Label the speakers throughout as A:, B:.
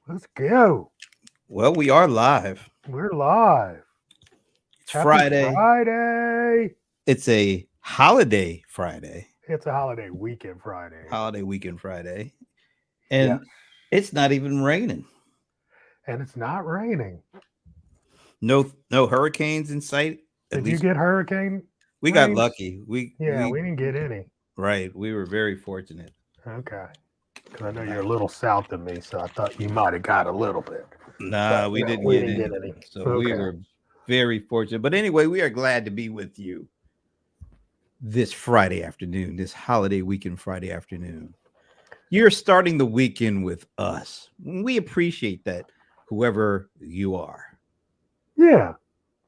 A: Let's go.
B: Well, we are live.
A: We're live.
B: It's
A: Happy
B: Friday.
A: Friday.
B: It's a holiday Friday,
A: It's a holiday weekend Friday.
B: holiday weekend Friday,
A: Yes.
B: and it's not even raining.
A: And it's not raining.
B: No hurricanes in sight. At
A: Did you
B: least
A: get hurricane
B: we got
A: rain?
B: lucky. We
A: Yeah,
B: we
A: we didn't get any.
B: right. We were very fortunate.
A: Okay. Because I know you're a little south of me, so I thought you might have got a little bit.
B: Nah,
A: But
B: we
A: no,
B: didn't
A: we
B: get
A: didn't get
B: any.
A: any.
B: So we
A: Okay.
B: were very fortunate. But anyway, we are glad to be with you this Friday afternoon, this holiday weekend Friday afternoon. You're starting the weekend with us. We appreciate that, whoever you are.
A: Yeah.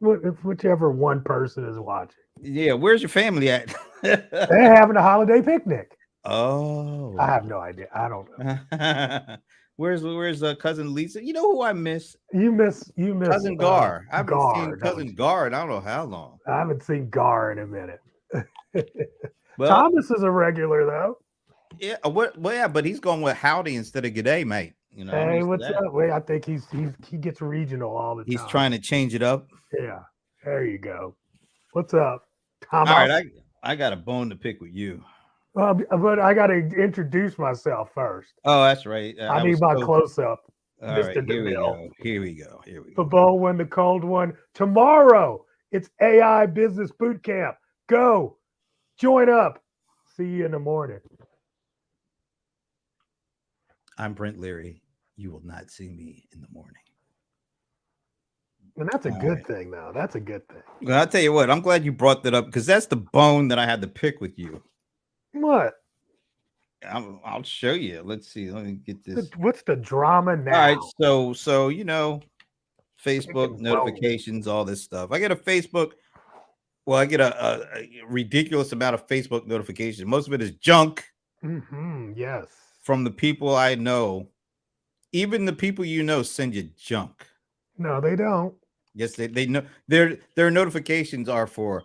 A: If whichever one person is watching.
B: Yeah, where's your family at?
A: They're having a holiday picnic. I
B: Oh.
A: have no idea. I don't know.
B: where's cousin Lisa? You know who I miss?
A: You miss
B: Cousin Gar. I haven't seen
A: Gar, don't
B: cousin
A: you?
B: Gar in I don't know how long.
A: I haven't seen Gar in a minute.
B: Well,
A: Thomas is a regular though.
B: yeah, yeah, but he's going with howdy instead of g'day, mate. You know, I'm
A: Hey,
B: used to
A: what's
B: that.
A: up? Wait, I think he gets regional all the
B: He's
A: time.
B: trying to change it up.
A: Yeah, there you go. What's up,
B: All right,
A: Thomas?
B: I got a bone to pick with you.
A: But I got to introduce myself first.
B: Oh, that's right.
A: I
B: I
A: need
B: was
A: my
B: so
A: close up,
B: all right.
A: Mister
B: Here we
A: Demille.
B: go. Here we go. Here we
A: The
B: go.
A: bold one, the cold one. Tomorrow, it's AI Business Boot Camp. Go join up. See you in the morning.
B: I'm Brent Leary. You will not see me in the morning.
A: And that's a
B: All
A: good
B: right.
A: thing, though. That's a good thing.
B: Well, I'll tell you what, I'm glad you brought that up because that's the bone that I had to pick with you.
A: What?
B: I'll show you. Let's see. Let me get this.
A: What's the drama
B: All right.
A: now?
B: So Facebook
A: Picking bones.
B: notifications, all this stuff. I get a Facebook. Well, I get a ridiculous amount of Facebook notifications. Most of it is junk
A: Yes.
B: from the people I know. Even the people you know send you junk.
A: No, they don't.
B: Yes, they know their notifications are for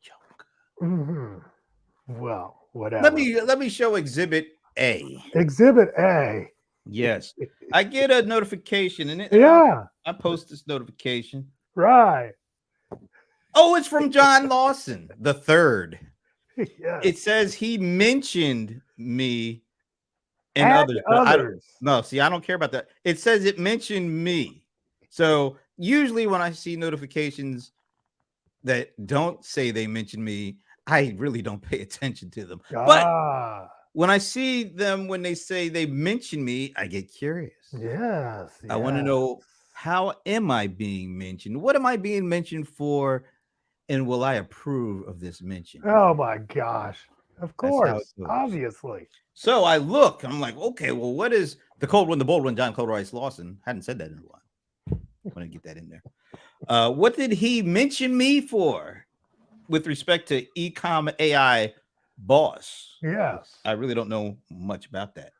B: junk.
A: hmm Well,
B: Let
A: whatever.
B: me let me show Exhibit A.
A: Exhibit A.
B: Yes, I get a notification, and
A: Yeah,
B: I post this notification.
A: right.
B: Oh, it's from John Lawson the third.
A: Yes.
B: It says he mentioned me and
A: And
B: others, but I don't.
A: others.
B: No, see, I don't care about that. It says it mentioned me. So usually when I see notifications that don't say they mentioned me, I really don't pay attention to them. But
A: Ah,
B: when I see them when they say they mention me, I get curious.
A: yes,
B: I want to
A: yes.
B: know, how am I being mentioned? What am I being mentioned for? And will I approve of this mention?
A: Oh my gosh. Of
B: That's how it
A: course.
B: goes.
A: Obviously.
B: So I look, I'm like, okay, well, what is the cold one, the bold one, John Cold Rice Lawson? Hadn't said that in a while. I'm gonna get that in there. What did he mention me for with respect to ecom AI boss?
A: Yes.
B: I really don't know much about that.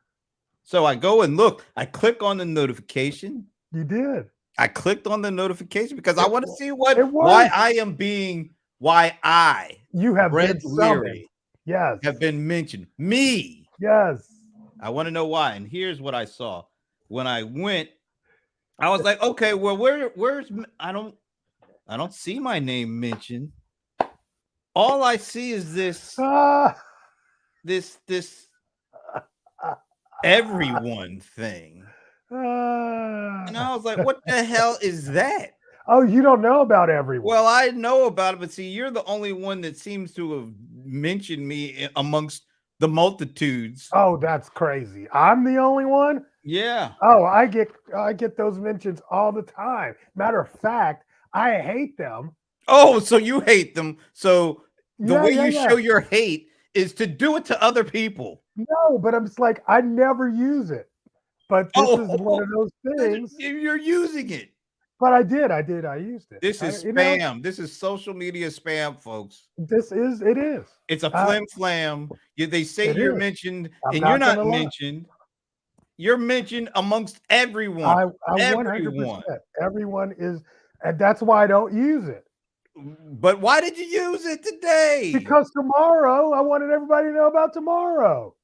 B: So I go and look, I click on the notification.
A: You did.
B: I clicked on the notification because I
A: It,
B: want to see
A: it
B: why
A: worked.
B: I am being, why I,
A: You have
B: Brent
A: been summoned.
B: Leary,
A: Yes.
B: have been mentioned. Me.
A: Yes.
B: I want to know why. And here's what I saw. When I went, I was like, okay, well, where's I don't see my name mentioned. All I see is
A: Ah,
B: this everyone thing. And
A: ah.
B: I was like, what the hell is that?
A: Oh, you don't know about everyone.
B: Well, I know about it, but see, you're the only one that seems to have mentioned me amongst the multitudes.
A: Oh, that's crazy. I'm the only one?
B: Yeah.
A: Oh, I get those mentions all the time. Matter of fact, I hate them.
B: Oh, so you hate them. So the
A: Yeah,
B: way
A: yeah,
B: you
A: yeah.
B: show your hate is to do it to other people.
A: No, but I'm just like I never use it. But this is one
B: Oh,
A: of those things.
B: you're using it.
A: But I used it.
B: This
A: I,
B: is
A: you know,
B: spam. This is social media spam, folks.
A: it is.
B: It's a
A: Uh,
B: flim flam. They say
A: it
B: you're
A: is.
B: mentioned
A: I'm
B: and you're
A: not
B: not
A: gonna lie.
B: mentioned. You're mentioned amongst everyone.
A: I
B: Everyone.
A: 100%. Everyone is, and that's why I don't use it.
B: But why did you use it today?
A: Because tomorrow, I wanted everybody to know about tomorrow.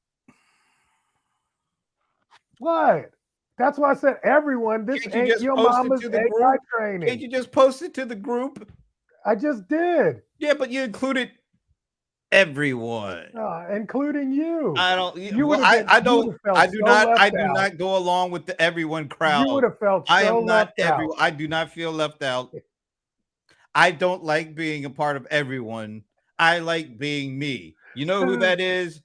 A: What? That's why I said everyone. This
B: Can't you
A: ain't
B: just
A: your
B: post it
A: mama's
B: to the
A: AI
B: group? Can't
A: training.
B: you just post it to the group?
A: I just did,
B: Yeah, but you included everyone.
A: including you.
B: I don't.
A: You would
B: Well,
A: have been.
B: I
A: You would
B: don't.
A: have felt so
B: I
A: left
B: do
A: out.
B: not go along with the everyone
A: You
B: crowd.
A: would have felt
B: I
A: so
B: am not
A: left
B: everyone.
A: out.
B: I do not feel left out. I don't like being a part of everyone. I like being me. You know who that is?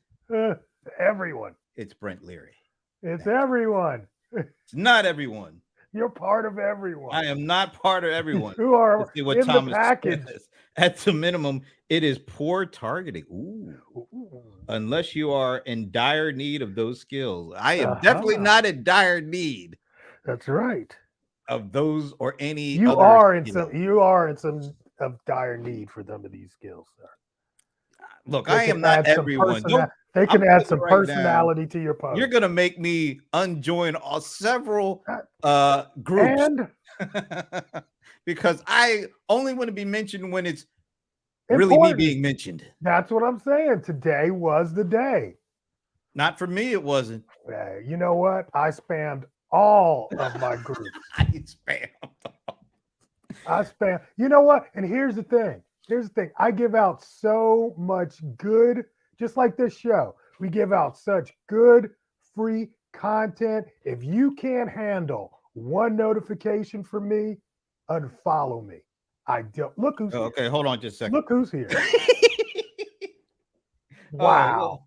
A: Everyone.
B: It's Brent Leary.
A: It's everyone.
B: It's not everyone.
A: You're part of everyone.
B: I am not part of everyone.
A: Who are
B: Let's see what
A: in the
B: Thomas
A: package.
B: says. At the minimum, it is poor targeting. Ooh. Unless you are in dire need of those skills. I am definitely not in dire need
A: That's right.
B: of those or any
A: You
B: other
A: are in
B: skill.
A: some of dire need for some of these skills, sir.
B: Look,
A: They
B: I
A: can
B: am not
A: add some
B: everyone.
A: They
B: I'm
A: can add
B: telling
A: some
B: you right now,
A: personality to your post.
B: you're gonna make me unjoin several groups
A: And
B: because I only want to be mentioned when it's really me being mentioned.
A: That's what I'm saying. Today was the day.
B: Not for me, it wasn't.
A: You know what? I spammed all of my groups.
B: I spammed.
A: I spam. You know what? And here's the thing. I give out so much good, just like this show. We give out such good free content. If you can't handle one notification from me, unfollow me. I don't look who's here.
B: Okay, hold on just a second.
A: Look who's here. Wow.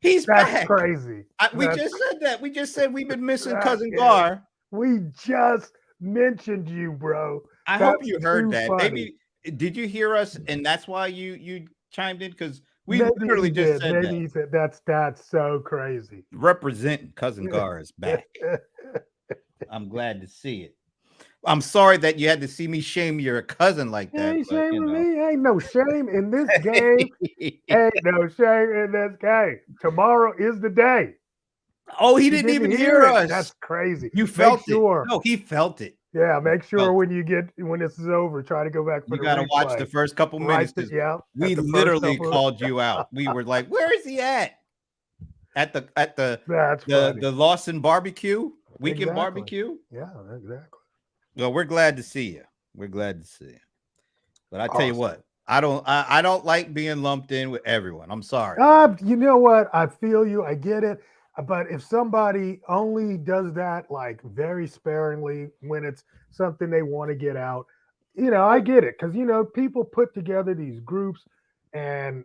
B: He's
A: That's
B: back.
A: Crazy.
B: We just said that. We just said we've been missing Cousin Gar.
A: We just mentioned you, bro.
B: I hope you heard that. Funny. Maybe did you hear us? And that's why you chimed in because we literally just said that.
A: He said that's so crazy.
B: Representing Cousin Gar is back. I'm glad to see it. I'm sorry that you had to see me shame your cousin like that.
A: Ain't shaming me. Ain't no shame in this game. Ain't no shame in this game. Tomorrow is the day.
B: Oh, he didn't even hear us.
A: That's crazy.
B: You felt it. No, he felt it.
A: Yeah, make sure when this is over, try to go back for
B: you got to watch the first couple minutes. We literally called you out. We were like, "Where is he at?" At the Lawson barbecue, weekend barbecue.
A: Yeah, exactly.
B: Well, we're glad to see you. We're glad to see you. But I tell you what, I don't like being lumped in with everyone. I'm sorry.
A: You know what? I feel you. I get it. But if somebody only does that like very sparingly when it's something they want to get out, I get it. Because, people put together these groups and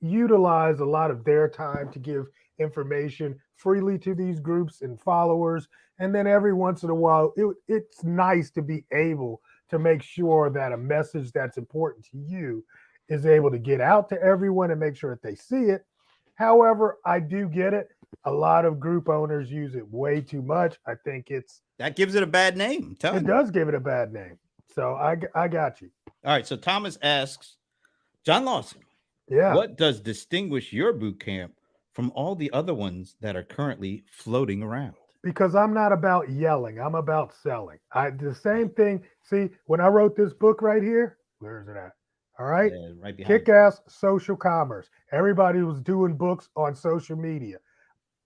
A: utilize a lot of their time to give information freely to these groups and followers. And then every once in a while, it's nice to be able to make sure that a message that's important to you is able to get out to everyone and make sure that they see it. However, I do get it. A lot of group owners use it way too much. I think
B: that gives it a bad name.
A: It does give it a bad name. So I got you.
B: All right. So Thomas asks, John Lawson, what does distinguish your boot camp from all the other ones that are currently floating around?
A: Because I'm not about yelling. I'm about selling. The same thing. See, when I wrote this book right here, where is it at? All right.
B: Yeah, right behind.
A: Kick-ass social commerce. Everybody was doing books on social media.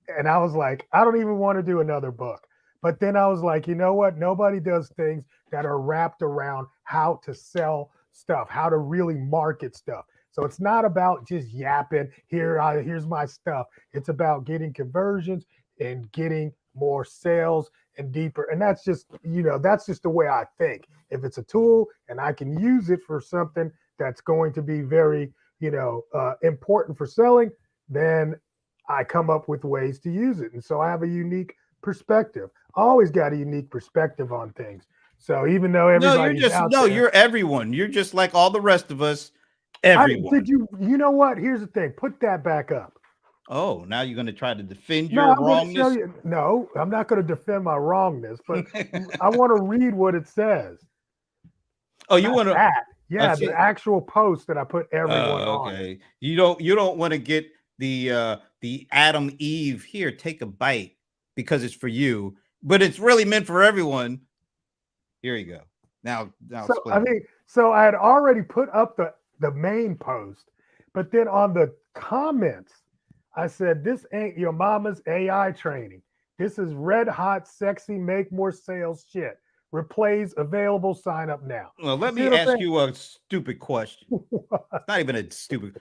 A: And I was like, I don't even want to do another book. But then I was like, you know what? Nobody does things that are wrapped around how to sell stuff, how to really market stuff. So it's not about just yapping, here's my stuff. It's about getting conversions and getting more sales and deeper. And that's just, that's just the way I think. If it's a tool and I can use it for something that's going to be very, important for selling, then I come up with ways to use it. And so I have a unique perspective. I always got a unique perspective on things. So even though everybody's
B: you're everyone. You're just like all the rest of us. Everyone.
A: You know what? Here's the thing. Put that back up.
B: Oh, now you're going to try to defend your wrongness?
A: No, I'm not going to defend my wrongness, but I want to read what it says.
B: Oh, you want to?
A: Yeah, the actual post that I put everyone on.
B: Okay. You don't want to get the Adam Eve here. Take a bite because it's for you, but it's really meant for everyone. Here you go. Now
A: so I had already put up the main post, but then on the comments, I said, this ain't your mama's AI training. This is red hot, sexy, make more sales shit. Replays available. Sign up now.
B: Well, let
A: See
B: me
A: what I'm
B: ask
A: saying?
B: you a stupid question. It's not even a stupid.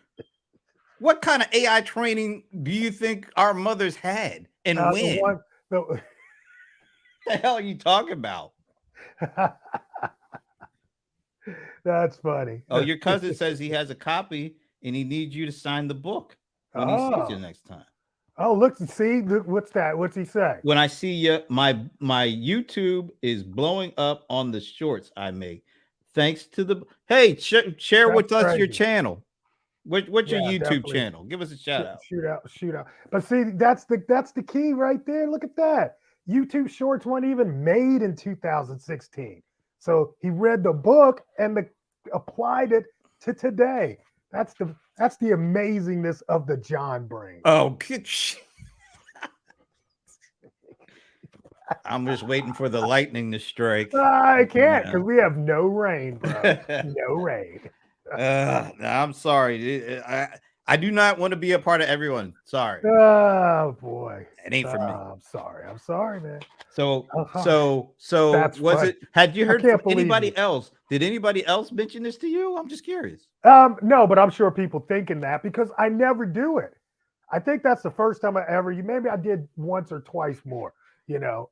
B: What kind of AI training do you think our mothers had, and
A: The
B: when?
A: one, the,
B: The hell are you talking about?
A: That's funny.
B: Oh, your cousin says he has a copy and he needs you to sign the book when he sees you
A: Oh,
B: next time.
A: oh, look, see, look, what's that? What's he say?
B: When I see you, my YouTube is blowing up on the shorts I make. Thanks to the hey, share
A: That's
B: with us your
A: crazy.
B: channel. What's your
A: Yeah,
B: YouTube
A: definitely.
B: channel? Give us a shout out.
A: Shoot out. But see, that's the key right there. Look at that. YouTube Shorts weren't even made in 2016. So he read the book and applied it to today. That's the amazingness of the John brain.
B: Oh, I'm just waiting for the lightning to strike.
A: I can't because
B: Yeah.
A: we have no rain, bro. No rain.
B: I'm sorry. I do not want to be a part of everyone. Sorry.
A: Oh boy.
B: It ain't for me.
A: I'm sorry. I'm sorry, man.
B: So
A: Uh-huh.
B: so
A: That's
B: was
A: funny.
B: it had you
A: I
B: heard from
A: can't believe you.
B: anybody else? Did anybody else mention this to you? I'm just curious.
A: No, but I'm sure people thinking that because I never do it. I think that's the first time I ever. Maybe I did once or twice more.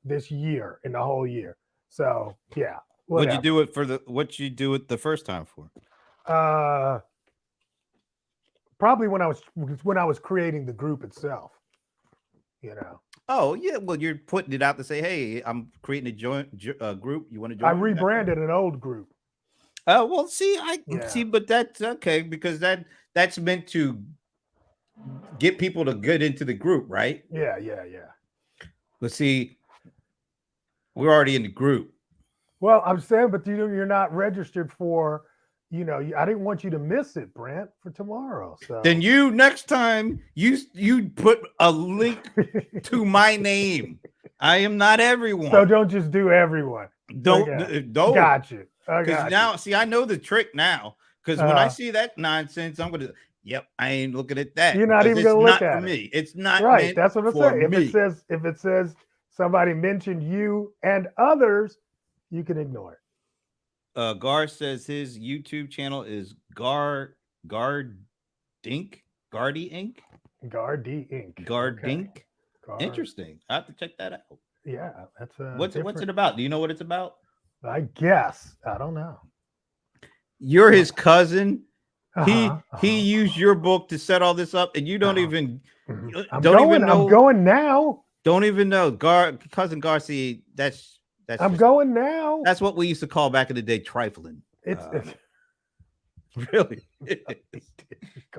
A: This year in the whole year. So yeah,
B: What'd you
A: whatever.
B: do it for what'd you do it the first time for?
A: Uh, Probably when I was creating the group itself. You know,
B: Oh yeah, well you're putting it out to say, hey, I'm creating a group. You want to
A: I
B: join?
A: rebranded an old group.
B: Oh well, see, I
A: Yeah,
B: see, but that's okay because that's meant to get people to get into the group, right?
A: yeah.
B: But see, we're already in the group.
A: Well, I'm saying, but you're not registered for. I didn't want you to miss it, Brent, for tomorrow. So
B: Then you next time you put a link to my name. I am not everyone.
A: So don't just do everyone. Okay.
B: Don't
A: Got you. I
B: because
A: got
B: now see I know the trick now. Because
A: you.
B: when I see that nonsense, I'm gonna yep, I ain't looking at that
A: You're not
B: because
A: even
B: it's
A: gonna look
B: not for
A: at it.
B: me. It's not
A: Right.
B: meant
A: That's what I'm
B: for
A: saying.
B: me.
A: If it says somebody mentioned you and others, you can ignore it.
B: Gar says his YouTube channel is Gardink Gardy Inc.
A: Gardy Inc. Okay.
B: Gardink.
A: Gar.
B: Interesting. I have to check that out.
A: Yeah, that's
B: What's it
A: different.
B: about? Do you know what it's about?
A: I guess. I don't know.
B: You're his cousin. He
A: Uh-huh.
B: used your book to set all this up, and you don't
A: Uh-huh.
B: even
A: Mhm. I'm
B: know.
A: going now.
B: Don't even know. Cousin Garcia.
A: I'm going now.
B: That's what we used to call back in the day trifling.
A: It's
B: Really.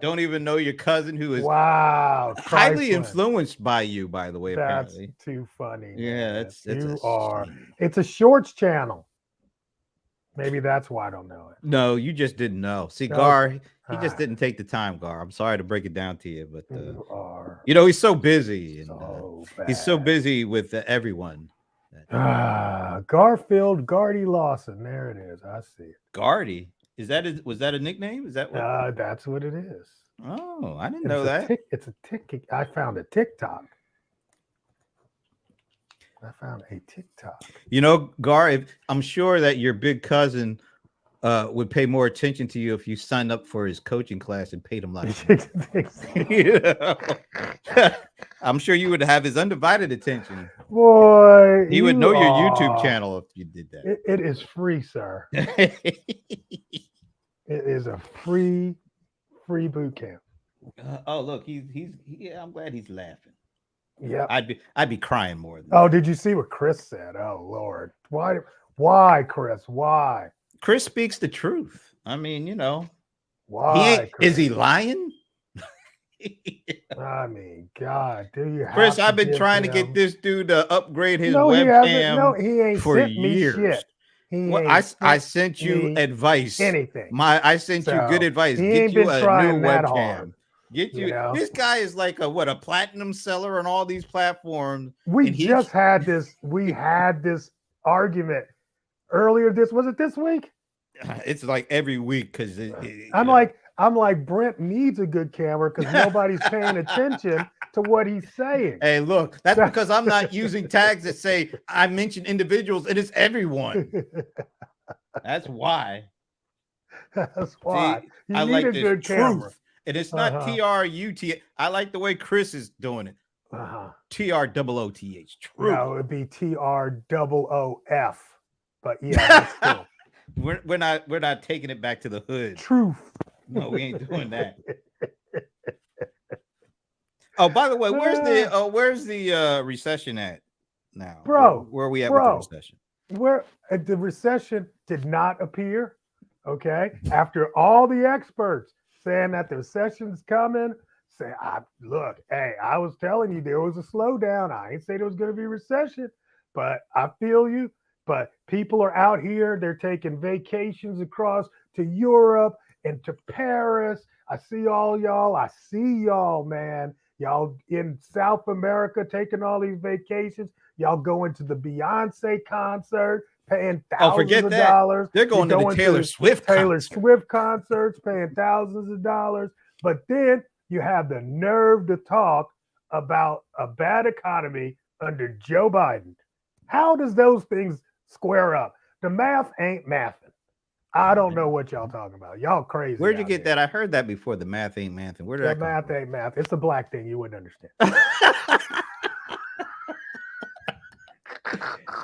B: Don't even know your cousin who is
A: wow.
B: highly
A: Trifling.
B: influenced by you, by the way.
A: That's
B: Apparently,
A: too funny.
B: yeah,
A: Man.
B: that's
A: You
B: a
A: are.
B: shame.
A: It's a shorts channel. Maybe that's why I don't know it.
B: No, you just didn't know. See,
A: Okay.
B: Gar, he just
A: Ah,
B: didn't take the time, Gar. I'm sorry to break it down to you, but
A: you are
B: he's so busy, and
A: so
B: he's so
A: bad.
B: busy with everyone.
A: Garfield Gardy Lawson. There it is. I see it.
B: Gardy, was that a nickname? Is that what?
A: That's what it is.
B: Oh, I didn't know that.
A: It's a tick. I found a TikTok. I found a TikTok.
B: You know, Gar, I'm sure that your big cousin would pay more attention to you if you signed up for his coaching class and paid him like I'm sure you would have his undivided attention.
A: Boy,
B: He would know your YouTube channel if you did that.
A: It is free, sir. It is a free boot camp.
B: Oh, look, I'm glad he's laughing.
A: Yeah,
B: I'd be crying more than
A: Oh,
B: that.
A: did you see what Chris said? Oh Lord, why, Chris? Why?
B: Chris speaks the truth. I mean,
A: Why?
B: Is he lying?
A: I mean, God, do you?
B: Chris, I've been trying to get this dude to upgrade his
A: No, he hasn't.
B: webcam
A: No, he ain't
B: for
A: sent me
B: years.
A: shit. He
B: Well,
A: ain't
B: I
A: sent
B: sent you
A: me
B: advice.
A: anything.
B: I sent you good
A: So,
B: advice.
A: he
B: Get
A: ain't
B: you
A: been
B: a new
A: trying that
B: webcam.
A: hard,
B: Get you. This guy is like a platinum seller on all these platforms.
A: We just had this. We had this argument earlier. Was it this week?
B: It's like every week because
A: I'm like, I'm like, Brent needs a good camera because nobody's paying attention to what he's saying.
B: Hey, look, that's because I'm not using tags that say I mention individuals and it's everyone. That's why.
A: That's why.
B: See,
A: You
B: I
A: need
B: like
A: a
B: this
A: good camera.
B: truth. And it's not
A: Uh-huh.
B: TRUT. I like the way Chris is doing it.
A: Uh-huh.
B: TROOTH. Truth.
A: No, it'd be TROOF. But yeah, that's cool.
B: we're not taking it back to the hood.
A: Truth.
B: No, we ain't doing that. Oh, by the way, where's the recession at now?
A: Bro,
B: Where are we at with the recession?
A: Where the recession did not appear, okay? After all the experts saying that the recession's coming, say, look, hey, I was telling you there was a slowdown. I ain't say there was going to be a recession, but I feel you. But people are out here, they're taking vacations across to Europe and to Paris. I see all y'all. I see y'all, man. Y'all in South America taking all these vacations. Y'all going to the Beyonce concert, paying thousands of dollars.
B: They're going to the Taylor Swift
A: concerts, paying thousands of dollars. But then you have the nerve to talk about a bad economy under Joe Biden. How does those things square up? The math ain't mathing. I don't know what y'all talking about. Y'all crazy.
B: Where'd you get that? I heard that before. The math ain't mathing. Where did that come from?
A: Ain't math. It's a black thing. You wouldn't understand.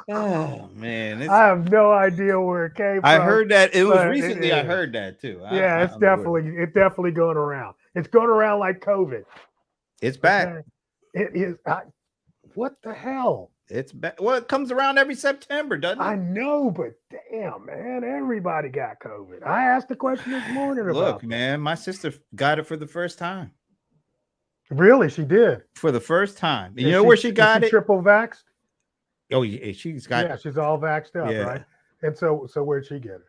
B: Oh man,
A: I have no idea where it came from.
B: I heard that it was recently. I heard that too.
A: It's definitely going around. It's going around like COVID.
B: It's back.
A: Okay? It is. What the hell?
B: It's back. Well, it comes around every September, doesn't it?
A: I know, but damn, man, everybody got COVID. I asked the question this morning about.
B: Look, man, my sister got it for the first time.
A: Really, she did
B: for the first time. And you know where she got it?
A: Triple vaxxed.
B: Oh, yeah, she's got.
A: Yeah, she's all vaxxed up, right? And so where'd she get it?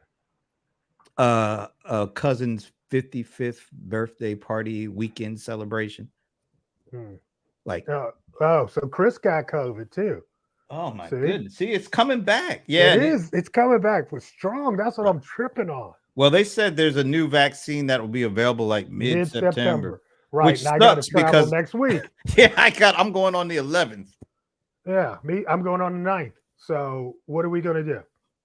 B: A cousin's 55th birthday party weekend celebration. Like,
A: so Chris got COVID too.
B: Oh my goodness! See, it's coming back. Yeah,
A: it is. It's coming back for strong. That's what I'm tripping on.
B: Well, they said there's a new vaccine that will be available like mid-September.
A: Right.
B: Which
A: and I got to travel next week.
B: Yeah, I'm going on the 11th.
A: Yeah, I'm going on the 9th. So what are we going to do?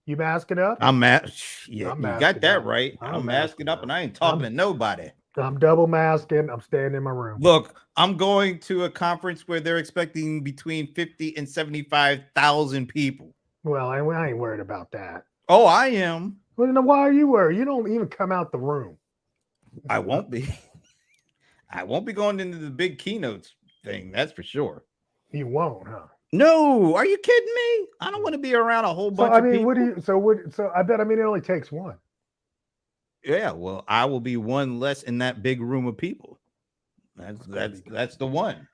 A: You masking up?
B: Yeah, you got that right. I'm masking up and I ain't talking to nobody.
A: I'm double masking. I'm staying in my room.
B: Look, I'm going to a conference where they're expecting between 50 and 75,000 people.
A: Well, I ain't worried about that.
B: Oh, I am.
A: Well, then why are you worried? You don't even come out the room.
B: I won't be. I won't be going into the big keynotes thing. That's for sure.
A: You won't, huh?
B: No, are you kidding me? I don't want to be around a whole bunch of people.
A: So I bet, it only takes one.
B: Yeah, well, I will be one less in that big room of people. That's the one.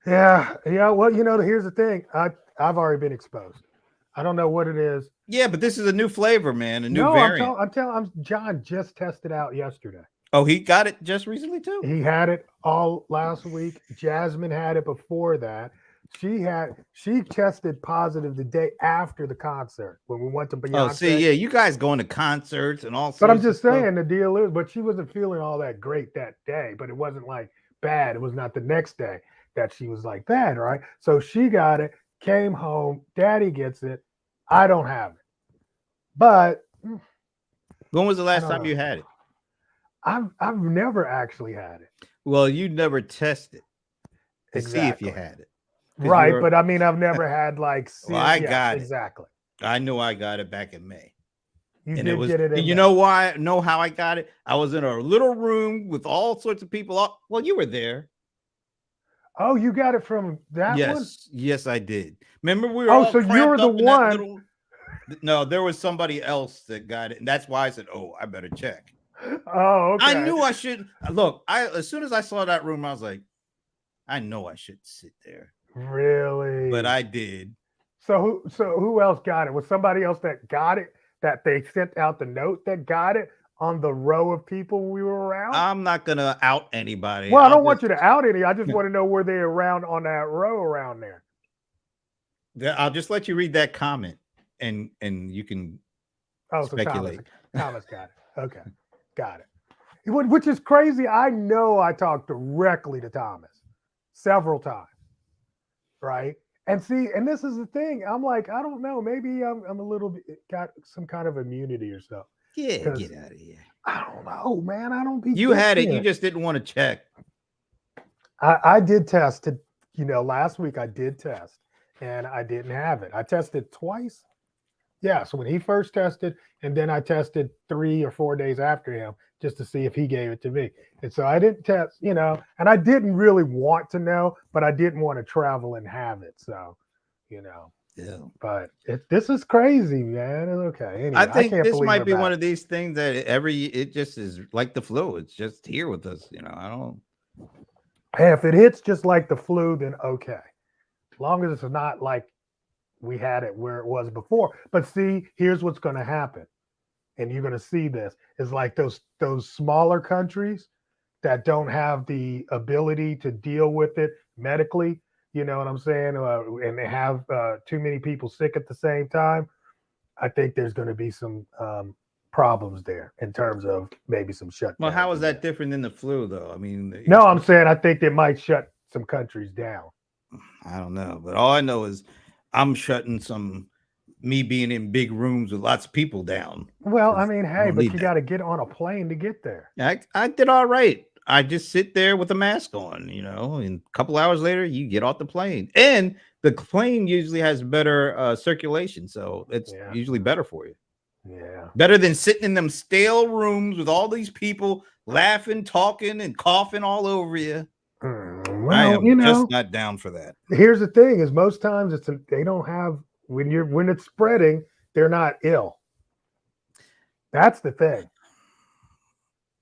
A: Yeah. Well, here's the thing. I've already been exposed. I don't know what it is.
B: Yeah, but this is a new flavor, man. A new variant.
A: I'm telling. John just tested out yesterday.
B: Oh, he got it just recently too.
A: He had it all last week. Jasmine had it before that. She tested positive the day after the concert when we went to Beyonce.
B: Oh, see, yeah, you guys going to concerts and all.
A: But I'm just saying the deal is, but she wasn't feeling all that great that day. But it wasn't like bad. It was not the next day that she was like bad, right? So she got it, came home. Daddy gets it. I don't have it. But
B: when was the last time you had it?
A: I've never actually had it.
B: Well, you never tested to see if you had it.
A: Right, but I've never had like.
B: Well, I got it.
A: Exactly.
B: I know I got it back in May.
A: You did get it.
B: You know why? Know how I got it? I was in a little room with all sorts of people. Well, you were there.
A: Oh, you got it from that one?
B: Yes, I did. Remember, we were. Oh,
A: so you're the one.
B: No, there was somebody else that got it, and that's why I said, "Oh, I better check."
A: Oh, okay.
B: I knew I should look. As soon as I saw that room, I was like, I know I shouldn't sit there.
A: Really?
B: But I did.
A: So who else got it? Was somebody else that got it that they sent out the note that got it on the row of people we were around?
B: I'm not gonna out anybody.
A: Well, I don't want you to out any. I just want to know were they around on that row around there.
B: I'll just let you read that comment and you can speculate.
A: Thomas got it. Okay. Got it. which is crazy. I know I talked directly to Thomas several times, right? And see, and this is the thing. I'm like, I don't know. Maybe I'm a little bit got some kind of immunity or something.
B: Yeah,
A: Because
B: get out of here.
A: I don't know, man. I don't be
B: You
A: getting
B: had it. You
A: it.
B: just didn't want to check.
A: I did test to, last week I did test and I didn't have it. I tested twice. Yeah. So when he first tested, and then I tested 3 or 4 days after him just to see if he gave it to me. And so I didn't test, and I didn't really want to know, but I didn't want to travel and have it. So, you know,
B: Yeah.
A: but this is crazy, man. Okay.
B: I
A: Anyway, I
B: think
A: can't
B: this
A: believe
B: might
A: we're
B: be one
A: back.
B: of these things that it just is like the flu. It's just here with us. I don't.
A: Hey, if it hits just like the flu, then okay. As long as it's not like we had it where it was before. But see, here's what's going to happen, and you're going to see this is like those smaller countries that don't have the ability to deal with it medically. You know what I'm saying? And they have too many people sick at the same time. I think there's going to be some problems there in terms of maybe some
B: Well, how
A: shutdowns
B: is
A: again.
B: that different than the flu, though? I mean,
A: No, I'm saying I think they might shut some countries down.
B: I don't know, but all I know is I'm shutting me being in big rooms with lots of people down
A: Well, I
B: because
A: mean,
B: I
A: hey,
B: don't
A: but
B: need
A: you
B: that.
A: got to get on a plane to get there.
B: I did all right. I just sit there with a mask on, and a couple hours later, you get off the plane. And the plane usually has better circulation. So it's
A: Yeah,
B: usually better for you.
A: yeah.
B: Better than sitting in them stale rooms with all these people laughing, talking, and coughing all over you. I
A: Well,
B: am just not down for that.
A: here's the thing: is most times they don't have when it's spreading, they're not ill. That's the thing.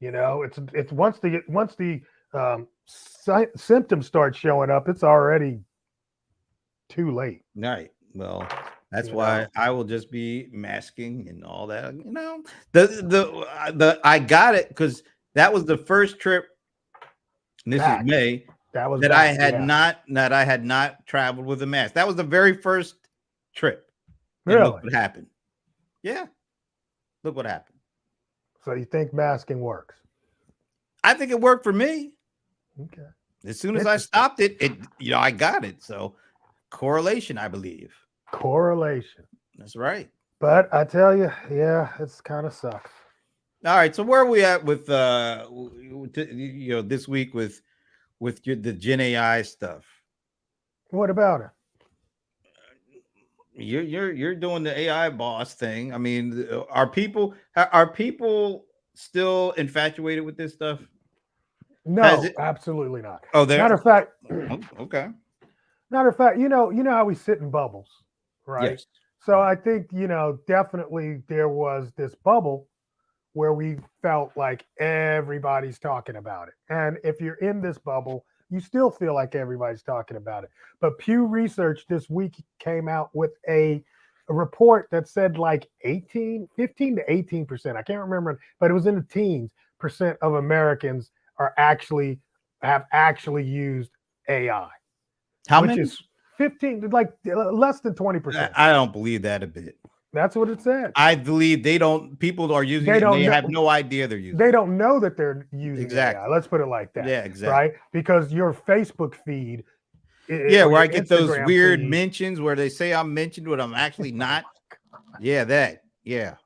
A: It's once the symptoms start showing up, it's already too late.
B: Right. Well, that's
A: You
B: why
A: know,
B: I will just be masking and all that. The I got it because that was the first trip. And this is
A: back
B: May
A: that was
B: that I
A: back.
B: had
A: Yeah,
B: not traveled with a mask. That was the very first trip, and look
A: really.
B: what happened. Yeah, look what happened.
A: So you think masking works?
B: I think it worked for me.
A: Okay,
B: As soon as I
A: interesting
B: stopped it, I got it. So correlation, I believe.
A: correlation.
B: That's right.
A: But I tell you, yeah, it's kind of sucks.
B: All right. So where are we at with this week with the Gen AI stuff?
A: What about it?
B: You're doing the AI boss thing. I mean, are people still infatuated with this stuff? Has
A: No,
B: it?
A: absolutely not.
B: Oh, there.
A: Matter of fact,
B: Oh, okay.
A: matter of fact, you know how we sit in bubbles, right?
B: Yes.
A: So I think definitely there was this bubble where we felt like everybody's talking about it, and if you're in this bubble, you still feel like everybody's talking about it. But Pew Research this week came out with a report that said like 15 to 18%. I can't remember, but it was in the teens percent of Americans have actually used AI,
B: How
A: which
B: many?
A: is 15, like less than 20%.
B: I don't believe that a bit.
A: That's what it said.
B: I believe they don't. People are using
A: They
B: it and they
A: don't know.
B: have no idea they're using
A: They
B: it.
A: don't know that they're using AI.
B: Exactly.
A: Let's put it like that,
B: Yeah. Exactly.
A: right? Because your Facebook feed
B: Yeah,
A: or
B: where I
A: your
B: get those
A: Instagram
B: weird
A: feed.
B: mentions where they say I'm mentioned, but I'm actually
A: Oh
B: not. Yeah, that. Yeah,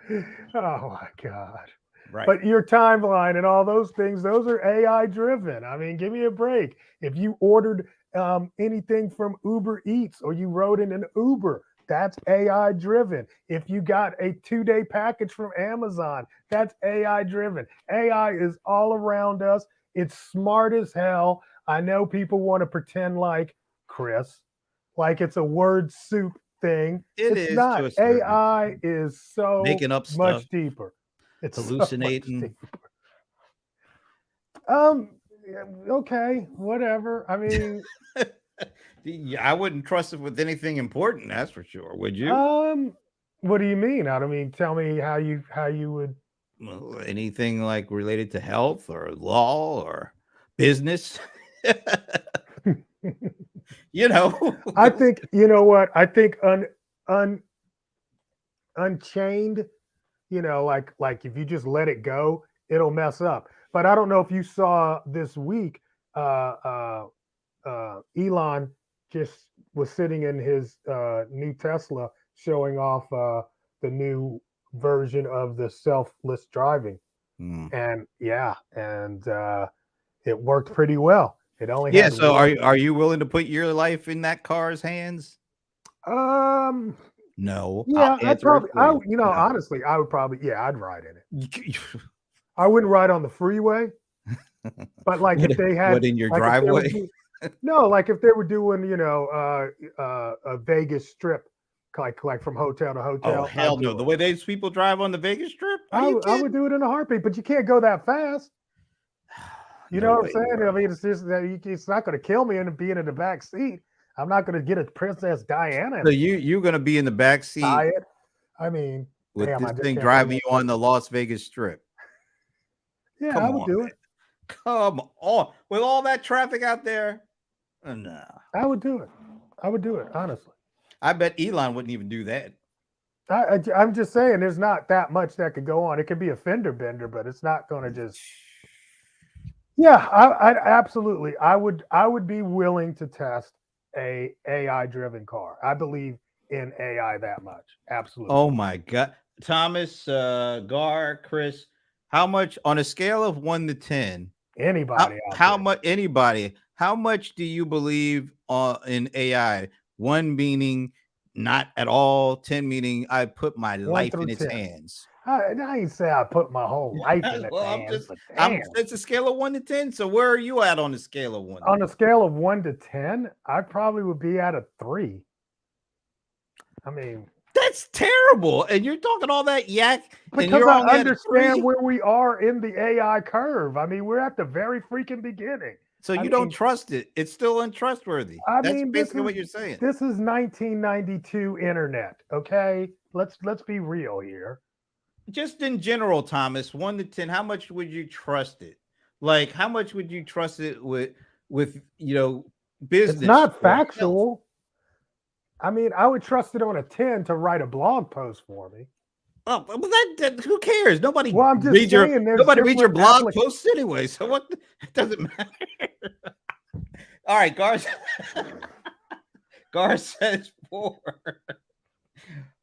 A: my God.
B: right.
A: But your timeline and all those things, those are AI driven. I mean, give me a break. If you ordered anything from Uber Eats or you rode in an Uber, that's AI driven. If you got a 2-day package from Amazon, that's AI driven. AI is all around us. It's smart as hell. I know people want to pretend like Chris, like it's a word soup thing.
B: It
A: It's
B: is to
A: not.
B: a certain
A: AI
B: extent.
A: is so
B: Making up stuff,
A: much deeper. It's so much
B: hallucinating.
A: deeper. Um, yeah, okay, whatever. I mean,
B: Yeah, I wouldn't trust it with anything important. That's for sure. Would you?
A: um, what do you mean? I don't mean tell me how you would.
B: Well, anything like related to health or law or business? you know,
A: I think you know what I think unchained. Like if you just let it go, it'll mess up. But I don't know if you saw this week, uh, Elon just was sitting in his new Tesla showing off the new version of the selfless driving.
B: Hmm.
A: And yeah, and it worked pretty well. It only
B: Yeah.
A: had
B: So
A: one.
B: are you willing to put your life in that car's hands?
A: Um,
B: No. I'll
A: yeah, I'd
B: answer it
A: probably,
B: for you. No.
A: honestly, I would probably, yeah, I'd ride in it. I wouldn't ride on the freeway, but like
B: what,
A: if they
B: what
A: had,
B: in your
A: like if they were
B: driveway?
A: doing, no, like if they were doing, a Vegas strip, like from hotel to
B: Oh
A: hotel,
B: hell
A: I'd
B: no!
A: do
B: The
A: it.
B: way these people drive on the Vegas Strip? Are you
A: I would
B: kidding?
A: do it in a heartbeat, but you can't go that fast. You know
B: No
A: what I'm
B: way,
A: saying? I
B: bro.
A: mean, it's just that it's not going to kill me into being in the back seat. I'm not going to get a Princess Diana
B: So you're gonna be in the back seat
A: diet. I mean,
B: with
A: damn,
B: this
A: I just
B: thing
A: can't believe
B: driving
A: I
B: you
A: said
B: on the
A: that.
B: Las Vegas Strip.
A: Yeah, I
B: Come
A: would
B: on,
A: do
B: man.
A: it.
B: Come on. With all that traffic out there, no.
A: I would do it. I would do it, honestly.
B: I bet Elon wouldn't even do that.
A: I'm just saying, there's not that much that could go on. It could be a fender bender, but it's not going to just. Yeah, I absolutely. I would be willing to test a AI driven car. I believe in AI that much. Absolutely.
B: Oh my God. Thomas, Gar, Chris, how much on a scale of 1 to 10? How,
A: Anybody out
B: how
A: there,
B: much anybody? How much do you believe in AI? One meaning not at all. 10 meaning I put my
A: one
B: life in
A: through
B: its
A: 10.
B: hands.
A: I ain't say I put my whole life in its
B: Well, I'm
A: hands,
B: just
A: but
B: I'm.
A: damn.
B: It's a scale of 1 to 10. So where are you at on the scale of one to
A: On a
B: 10?
A: scale of 1 to 10, I probably would be at a 3. I mean,
B: That's terrible. And you're talking all that yak, and
A: because
B: you're
A: I
B: only at a
A: understand
B: 3.
A: where we are in the AI curve. I mean, we're at the very freaking beginning.
B: So
A: I
B: you don't
A: mean,
B: trust it. It's still untrustworthy.
A: I
B: That's
A: mean,
B: basically what you're saying.
A: this is 1992 internet. Okay, let's be real here.
B: Just in general, Thomas, 1 to 10, how much would you trust it? Like, how much would you trust it with
A: It's
B: business
A: not
B: or health?
A: factual. I mean, I would trust it on a 10 to write a blog post for me.
B: Oh, well, that who cares? Nobody
A: Well, I'm just
B: reads your
A: saying there's
B: nobody reads your
A: different
B: blog
A: applications.
B: posts anyway. So what? It doesn't matter. All right, Gar. Gar says 4.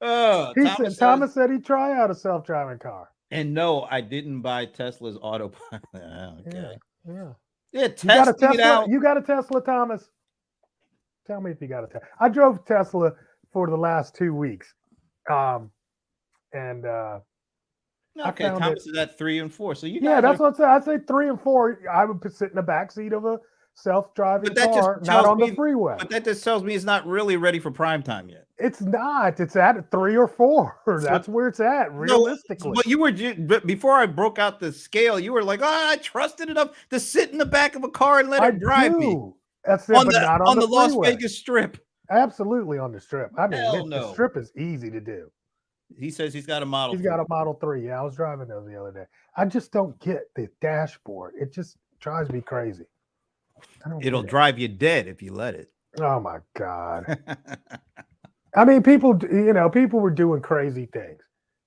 B: Oh,
A: He
B: Thomas
A: said
B: says,
A: Thomas said he'd try out a self-driving car.
B: and no, I didn't buy Tesla's autopilot.
A: Yeah,
B: Okay.
A: yeah.
B: Yeah,
A: You got a
B: testing it
A: Tesla?
B: out.
A: You got a Tesla, Thomas? Tell me if you got a Tesla. I drove Tesla for the last 2 weeks, um, and I
B: Okay,
A: found it.
B: Thomas is at 3 and 4. So you
A: Yeah,
B: guys are,
A: that's what I said. I'd say 3 and 4. I would sit in the back seat of a self-driving
B: but that just
A: car, not
B: tells
A: on the
B: me,
A: freeway.
B: but that just tells me it's not really ready for prime time yet.
A: It's not. It's at 3 or 4.
B: So
A: That's where it's at,
B: no,
A: realistically.
B: but but before I broke out the scale, you were like, "Oh, I trusted enough to sit in the back of a car and let
A: I
B: it drive me
A: do. That's it, but not on
B: on
A: the
B: the Las
A: freeway.
B: Vegas Strip."
A: Absolutely on the strip. I mean,
B: Hell
A: the
B: no.
A: strip is easy to do.
B: He says he's got a Model
A: He's got
B: 3.
A: a Model 3. Yeah, I was driving those the other day. I just don't get the dashboard. It just drives me crazy. I don't
B: It'll
A: get it.
B: drive you dead if you let it.
A: Oh my God. I mean, people were doing crazy things.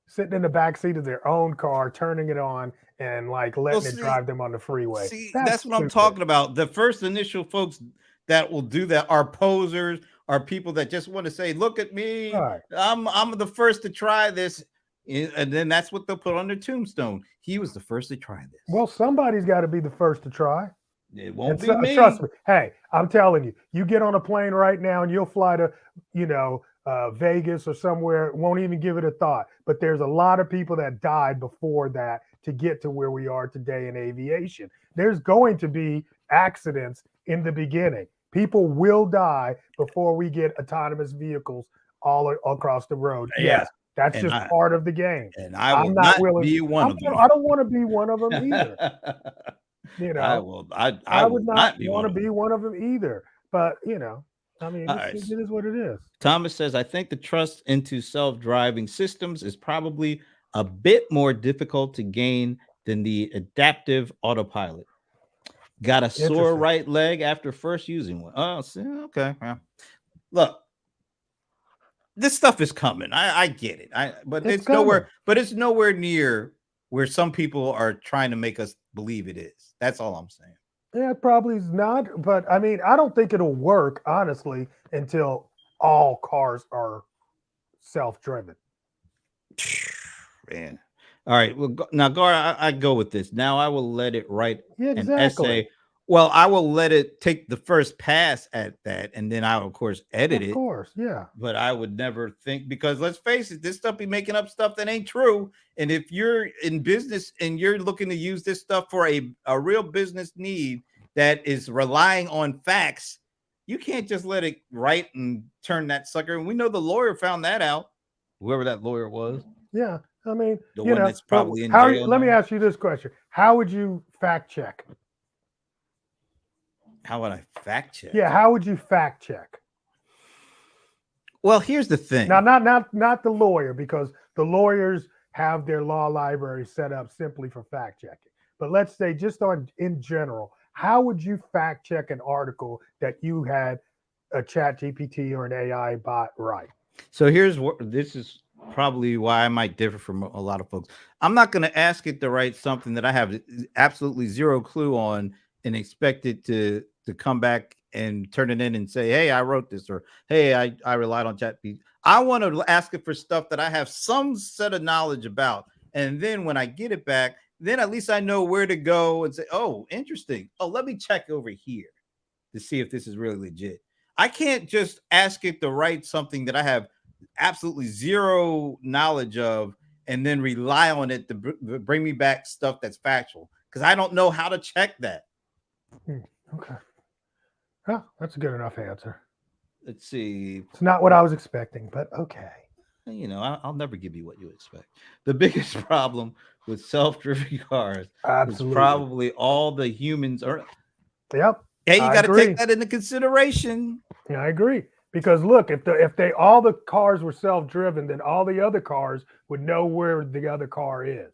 A: Sitting in the back seat of their own car, turning it on and like
B: Well,
A: letting it drive them on the freeway.
B: that's
A: That's
B: what I'm
A: stupid.
B: talking about. The first initial folks that will do that are posers, are people that just want to say, "Look at
A: All
B: me,
A: right.
B: I'm the first to try this," and then that's what they'll put on their tombstone. He was the first to try this.
A: Well, somebody's got to be the first to try.
B: It
A: And
B: won't be
A: so, trust
B: me.
A: me. Hey, I'm telling you, you get on a plane right now and you'll fly to, Vegas or somewhere. Won't even give it a thought. But there's a lot of people that died before that to get to where we are today in aviation. There's going to be accidents in the beginning. People will die before we get autonomous vehicles all across the road.
B: Yeah,
A: Yes, that's
B: and
A: just
B: I
A: part of the game.
B: will
A: I'm not
B: not
A: willing.
B: be one of them.
A: I don't want to be one of them either. You know,
B: I
A: I
B: will
A: would not
B: not be
A: want
B: one
A: to
B: of them.
A: be one of them either. But I mean,
B: All right.
A: it is what it is.
B: Thomas says, I think the trust into self-driving systems is probably a bit more difficult to gain than the adaptive autopilot. Got a sore
A: Interesting.
B: right leg after first using one. Oh, see, okay. Well, look, this stuff is coming. I get it. But
A: It's
B: it's
A: coming.
B: nowhere. But it's nowhere near. where some people are trying to make us believe it is. That's all I'm saying.
A: Yeah, it probably is not. But I mean, I don't think it'll work, honestly, until all cars are self driven.
B: Man. All right. Well, now, Gar, I go with this. Now I will let it write
A: Yeah,
B: an
A: exactly.
B: essay. Well, I will let it take the first pass at that, and then I will, of course, edit
A: Of
B: it.
A: course. Yeah.
B: But I would never think, because let's face it, this stuff be making up stuff that ain't true. And if you're in business and you're looking to use this stuff for a real business need that is relying on facts, you can't just let it write and turn that sucker. And we know the lawyer found that out, whoever that lawyer was,
A: Yeah. I mean,
B: the one that's
A: but
B: probably in
A: how?
B: jail
A: Let me
B: now.
A: ask you this question: how would you fact check?
B: How would I fact check?
A: Yeah, how would you fact check?
B: Well, here's the
A: Now,
B: thing.
A: not the lawyer, because the lawyers have their law library set up simply for fact checking. But let's say just on in general, how would you fact check an article that you had a chat GPT or an AI bot write?
B: So here's what this is probably why I might differ from a lot of folks. I'm not going to ask it to write something that I have absolutely zero clue on and expect it to come back and turn it in and say, "Hey, I wrote this," or "Hey, I relied on ChatGPT." I want to ask it for stuff that I have some set of knowledge about, and then when I get it back, then at least I know where to go and say, "Oh, interesting. Oh, let me check over here to see if this is really legit." I can't just ask it to write something that I have absolutely zero knowledge of and then rely on it to bring me back stuff that's factual, because I don't know how to check that.
A: Hmm, okay. Well, that's a good enough answer.
B: Let's see.
A: It's not what I was expecting, but okay.
B: I'll never give you what you expect. The biggest problem with self-driving cars is
A: Absolutely.
B: probably all the humans are.
A: Yep.
B: Hey, you
A: I
B: got to take
A: agree.
B: that into consideration.
A: Yeah, I agree. Because look, if they all the cars were self-driven, then all the other cars would know where the other car is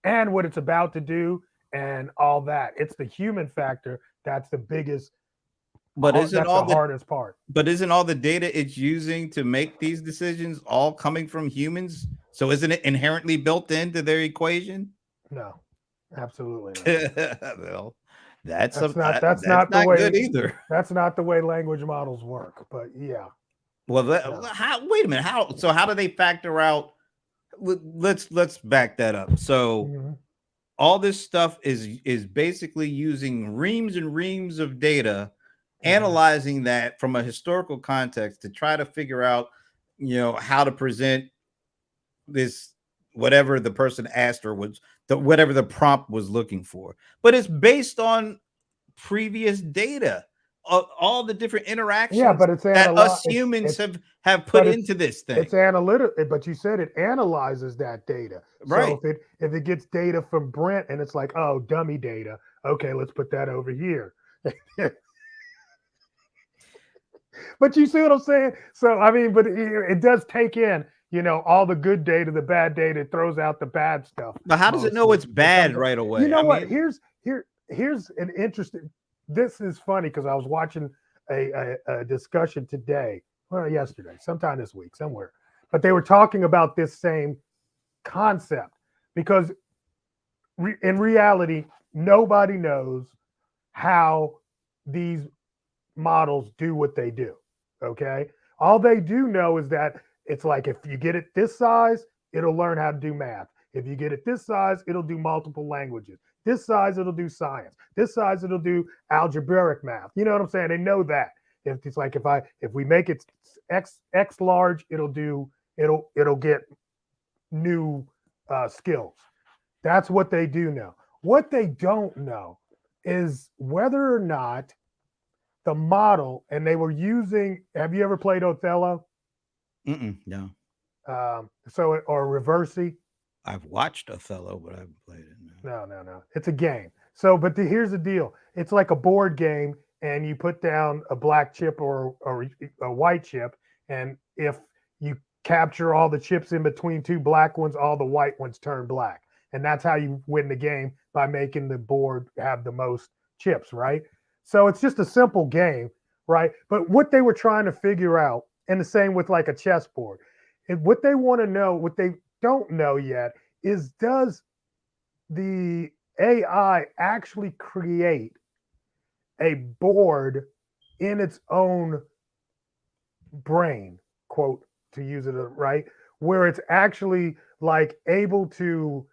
A: and what it's about to do and all that. It's the human factor that's the biggest
B: But isn't
A: that's the
B: all the
A: hardest part.
B: But isn't all the data it's using to make these decisions all coming from humans? So isn't it inherently built into their equation?
A: No. Absolutely not.
B: Well,
A: That's not
B: that's not good either.
A: that's not the way language models work, but yeah.
B: Well,
A: No.
B: how? Wait a minute. How? So how do they factor out? Let's back that up. So
A: Mhm.
B: all this stuff is basically using reams and reams of data,
A: Mhm.
B: analyzing that from a historical context to try to figure out, how to present this, whatever the person asked, or was whatever the prompt was looking for. But it's based on previous data, all the different
A: Yeah,
B: interactions
A: but
B: that us humans
A: it's
B: have put
A: but
B: into this
A: it's
B: thing.
A: analytic, but you said it analyzes that data. So
B: Right.
A: if it gets data from Brent and it's like, oh, dummy data, okay, let's put that over here. But you see what I'm saying? So I mean, but it does take in, all the good data, the bad data, it throws out the bad stuff
B: But how does it know
A: mostly.
B: it's
A: It comes
B: bad
A: up.
B: right
A: You
B: away?
A: know
B: I
A: what?
B: mean,
A: Here's an interesting. This is funny because I was watching a discussion today, well, yesterday, sometime this week, somewhere, but they were talking about this same concept because in reality, nobody knows how these models do what they do. Okay. All they do know is that it's like if you get it this size, it'll learn how to do math. If you get it this size, it'll do multiple languages. This size, it'll do science. This size, it'll do algebraic math. You know what I'm saying? They know that. If it's like if we make it x large, it'll get new skills. That's what they do know. What they don't know is whether or not the model, and they were using. Have you ever played Othello?
B: no.
A: Or Reversi?
B: I've watched Othello, but I haven't played it. No.
A: No, no, no. It's a game. So, but here's the deal. It's like a board game, and you put down a black chip or a white chip, and if you capture all the chips in between two black ones, all the white ones turn black, and that's how you win the game by making the board have the most chips, right? So it's just a simple game, right? But what they were trying to figure out, and the same with like a chessboard, and what they want to know, what they don't know yet, is does the AI actually create a board in its own brain, quote, to use it right, where it's actually like able to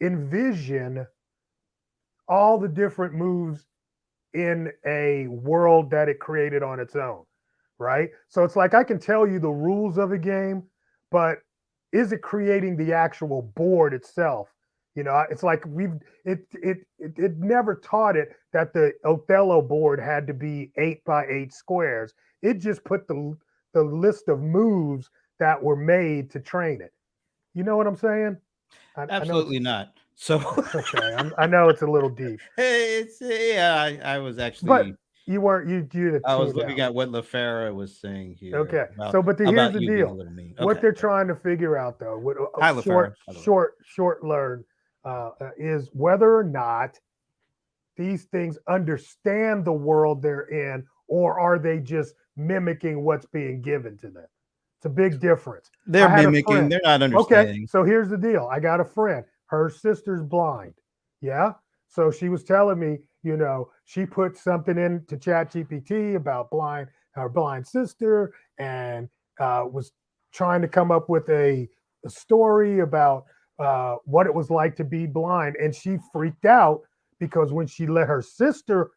A: envision all the different moves in a world that it created on its own, right? So it's like I can tell you the rules of a game, but is it creating the actual board itself? You know, it's like it never taught it that the Othello board had to be 8 by 8 squares. It just put the list of moves that were made to train it. You know what I'm saying? I know it's
B: Absolutely not. So
A: okay. I know it's a little deep,
B: it's yeah. I was
A: but
B: actually
A: you weren't you
B: I was
A: tuned
B: looking
A: out.
B: at what LaFera was saying here
A: Okay. So, but here's
B: about
A: the
B: you being a
A: deal.
B: little mean.
A: What
B: Okay.
A: they're trying to figure out, though, what
B: Hi, LaFera, by the way.
A: short learn is whether or not these things understand the world they're in, or are they just mimicking what's being given to them? It's a big difference.
B: They're
A: I had a
B: mimicking.
A: friend.
B: They're not
A: Okay,
B: understanding.
A: so here's the deal. I got a friend. Her sister's blind. Yeah. So she was telling me, she put something into Chat GPT about her blind sister, and was trying to come up with a story about what it was like to be blind. And she freaked out because when she let her sister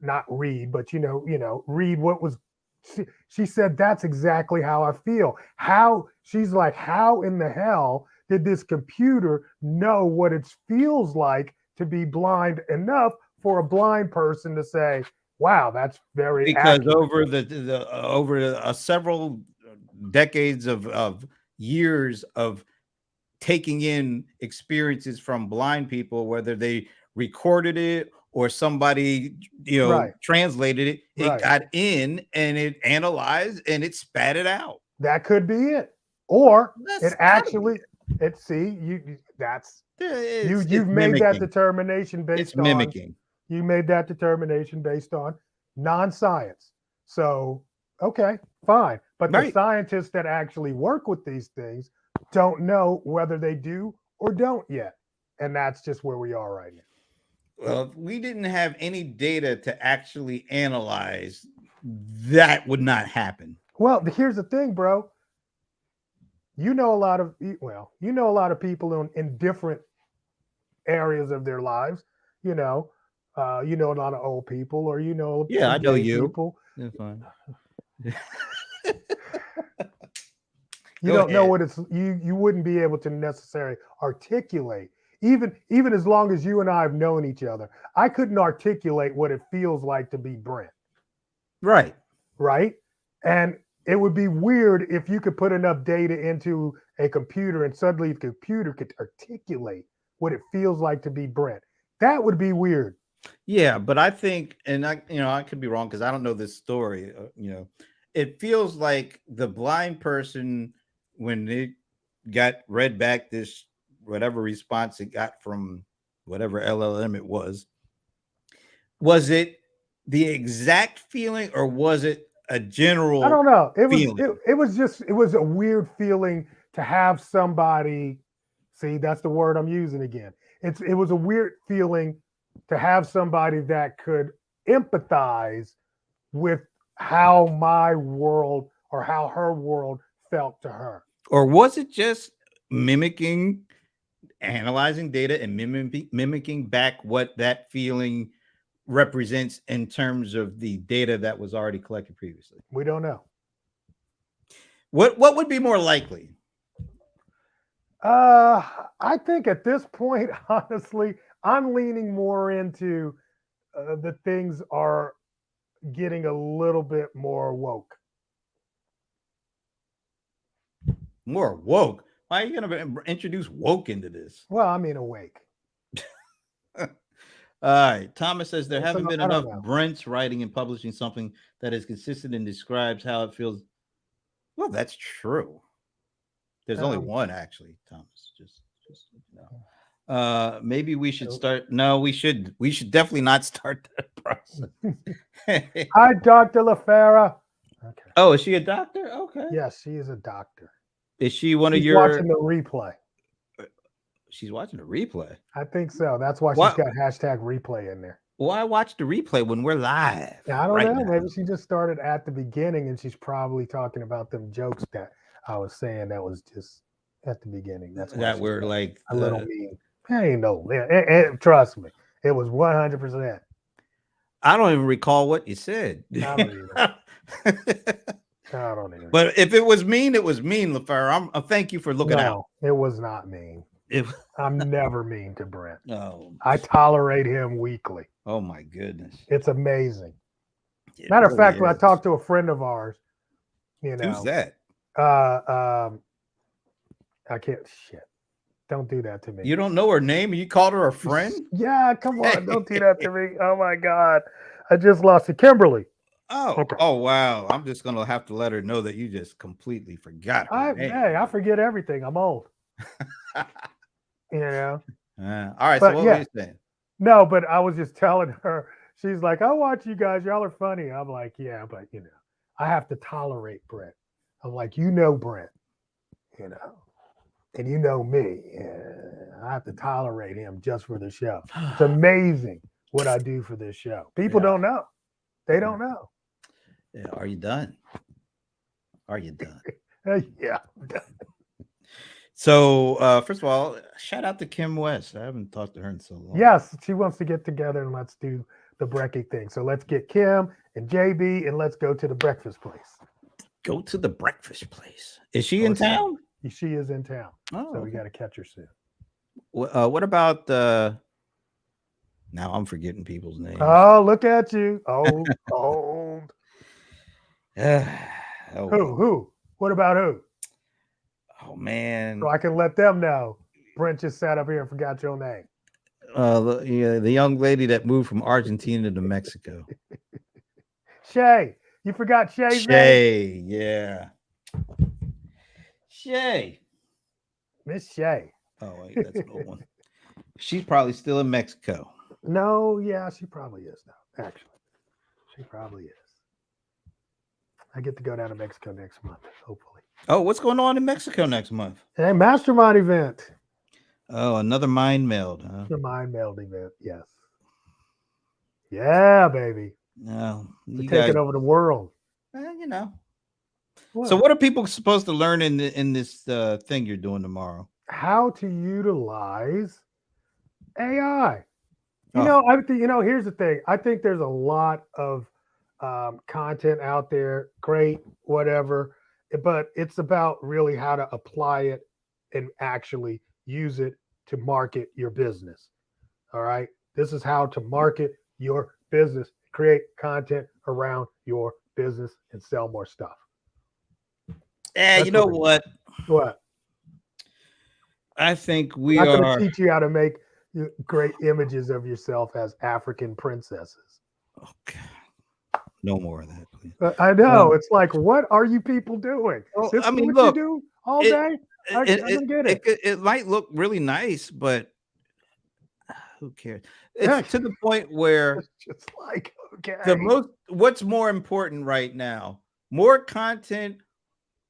A: not read, but read what was she said that's exactly how I feel. How she's like, how in the hell did this computer know what it feels like to be blind enough for a blind person to say, wow, that's very
B: Because
A: accurate.
B: over the over several decades of years of taking in experiences from blind people, whether they recorded it or somebody
A: Right,
B: translated it, it
A: right.
B: got in and it analyzed and it spat it out.
A: That could be it. Or it
B: That's gotta be
A: actually it see you that's
B: it.
A: you've
B: It's
A: made that
B: mimicking.
A: determination
B: It's
A: based on
B: mimicking.
A: you made that determination based on non-science. So, okay, fine. But the
B: Right.
A: scientists that actually work with these things don't know whether they do or don't yet. And that's just where we are right now.
B: Well, if we didn't have any data to actually analyze, that would not happen.
A: Well, here's the thing, bro. You know a lot of people in different areas of their lives. You know, you know a lot of old people, or
B: Yeah,
A: some
B: I know
A: gay
B: you.
A: people.
B: That's fine.
A: You
B: Go
A: don't know
B: ahead.
A: what it's you wouldn't be able to necessarily articulate, even as long as you and I have known each other. I couldn't articulate what it feels like to be Brent,
B: Right.
A: right? And it would be weird if you could put enough data into a computer and suddenly the computer could articulate what it feels like to be Brent. That would be weird.
B: Yeah, but I think, and I could be wrong because I don't know this story. It feels like the blind person, when it got read back this whatever response it got from whatever LLM it was it the exact feeling or was it a
A: I
B: general
A: don't know.
B: feeling?
A: It was a weird feeling to have somebody. See, that's the word I'm using again. It was a weird feeling to have somebody that could empathize with how my world or how her world felt to her.
B: Or was it just mimicking, analyzing data and mimicking back what that feeling represents in terms of the data that was already collected previously?
A: We don't know.
B: What would be more likely?
A: Uh, I think at this point, honestly, I'm leaning more into the things are getting a little bit more woke.
B: More woke? Why are you going to introduce woke into this?
A: Well, I mean, awake.
B: All right. Thomas says there
A: So
B: haven't been
A: I don't
B: enough
A: know.
B: Brents writing and publishing something that is consistent and describes how it feels. Well, that's true. There's only
A: Um,
B: one actually, Thomas. Just maybe we should
A: so-
B: start. No, we should definitely not start that process.
A: Hi, Dr. LaFera. Okay.
B: Oh, is she a doctor? Okay.
A: Yes, she is a doctor.
B: Is she one of
A: She's
B: your
A: watching the replay.
B: She's watching the replay.
A: I think so. That's why she's
B: What?
A: got hashtag replay in there.
B: Why watch the replay when we're live
A: Yeah, I don't
B: right
A: know.
B: now?
A: Maybe she just started at the beginning and she's probably talking about them jokes that I was saying that was just at the beginning. That's why
B: That
A: she's
B: we're like,
A: a little mean. Ain't no, trust me, it was 100%.
B: I don't even recall what you said.
A: I don't either. I don't either.
B: But if it was mean, it was mean, LaFleur. Thank you for looking out.
A: No, it was not mean.
B: If,
A: I'm never mean to Brent.
B: oh,
A: I tolerate him weekly.
B: oh my goodness.
A: It's amazing.
B: It
A: Matter of
B: really
A: fact, when I
B: is.
A: talked to a friend of ours,
B: Who's that?
A: I can't shit. Don't do that to me.
B: You don't know her name and you called her a friend?
A: Yeah, come on. Don't do that to me. Oh my God. I just lost it. Kimberly.
B: Oh,
A: Okay.
B: oh wow. I'm just gonna have to let her know that you just completely forgot her name.
A: Hey, I forget everything. I'm old. You know?
B: All right,
A: But
B: so what
A: yeah.
B: were you saying?
A: No, but I was just telling her, she's like, I watch you guys. Y'all are funny. I'm like, yeah, but I have to tolerate Brent. I'm like, Brent, and you know me. I have to tolerate him just for the show. It's amazing what I do for this show. People don't know. They don't know.
B: Yeah, are you done? Are you done?
A: Yeah.
B: So, first of all, shout out to Kim West. I haven't talked to her in so long.
A: Yes, she wants to get together and let's do the Brecky thing. So let's get Kim and JB and let's go to the breakfast place.
B: Go to the breakfast place. Is she in town?
A: She is in town.
B: Oh,
A: so we got to catch her soon.
B: What about now I'm forgetting people's names.
A: Oh, look at you. Old. Who? What about who?
B: Oh man.
A: So I can let them know. Brent just sat up here and forgot your name.
B: The young lady that moved from Argentina to Mexico.
A: Shay. You forgot Shay's name?
B: Shay, yeah. Shay.
A: Miss Shay.
B: Oh, wait, that's an old one. She's probably still in Mexico.
A: No, yeah, she probably is now, actually. She probably is. I get to go down to Mexico next month, hopefully.
B: Oh, what's going on in Mexico next month?
A: Hey, mastermind event.
B: Oh, another mind meld, huh?
A: The mind meld event, yes. Yeah, baby.
B: No,
A: We're taking over the world.
B: What? So what are people supposed to learn in this thing you're doing tomorrow?
A: How to utilize AI. Here's the thing. I think there's a lot of content out there, great, whatever, but it's about really how to apply it and actually use it to market your business. All right. This is how to market your business, create content around your business and sell more stuff.
B: Yeah, you know what?
A: What?
B: I think
A: I'm not going to teach you how to make great images of yourself as African princesses.
B: Okay. No more of that, please.
A: I know. It's like, what are you people doing?
B: Well,
A: This
B: I mean,
A: is what
B: look,
A: you do all day? I don't get it.
B: It might look really nice, but who cares? It's to the point where
A: it's just like, okay.
B: What's more important right now? More content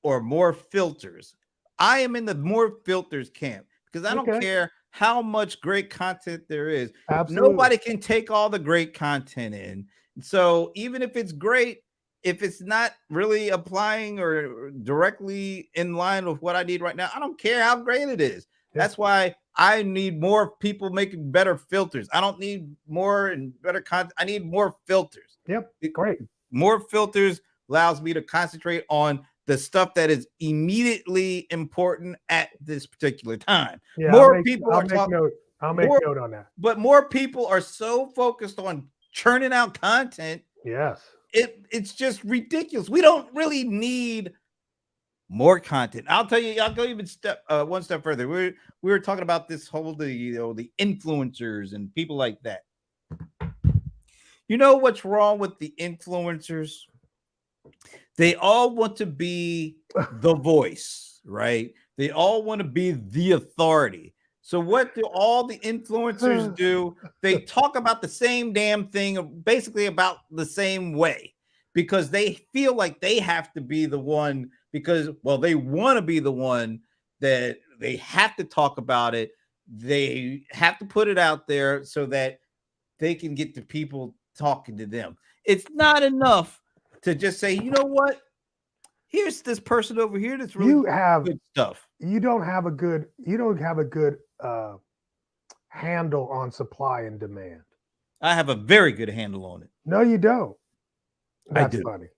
B: or more filters? I am in the more filters camp because I don't care how much great content there is.
A: Absolutely.
B: Nobody can take all the great content in. So even if it's great, if it's not really applying or directly in line with what I need right now, I don't care how great it is. Yeah. That's why I need more people making better filters. I don't need more and better content. I need more filters.
A: Yep. Great.
B: More filters allows me to concentrate on the stuff that is immediately important at this particular time.
A: Yeah,
B: more people are talking.
A: I'll make note on that.
B: But more people are so focused on churning out content.
A: Yes.
B: It's just ridiculous. We don't really need more content. I'll tell you, I'll go even one step further. We were talking about this whole the influencers and people like that. You know what's wrong with the influencers? They all want to be the voice, right? They all want to be the authority. So what do all the influencers do? They talk about the same damn thing, basically about the same way, because they feel like they have to be the one because, well, they want to be the one that they have to talk about it. they have to put it out there so that they can get the people talking to them. It's not enough to just say, you know what? Here's this person over here that's really
A: You have
B: good stuff.
A: you don't have a good handle on supply and demand.
B: I have a very good handle on it.
A: No, you don't.
B: I
A: That's
B: do.
A: funny.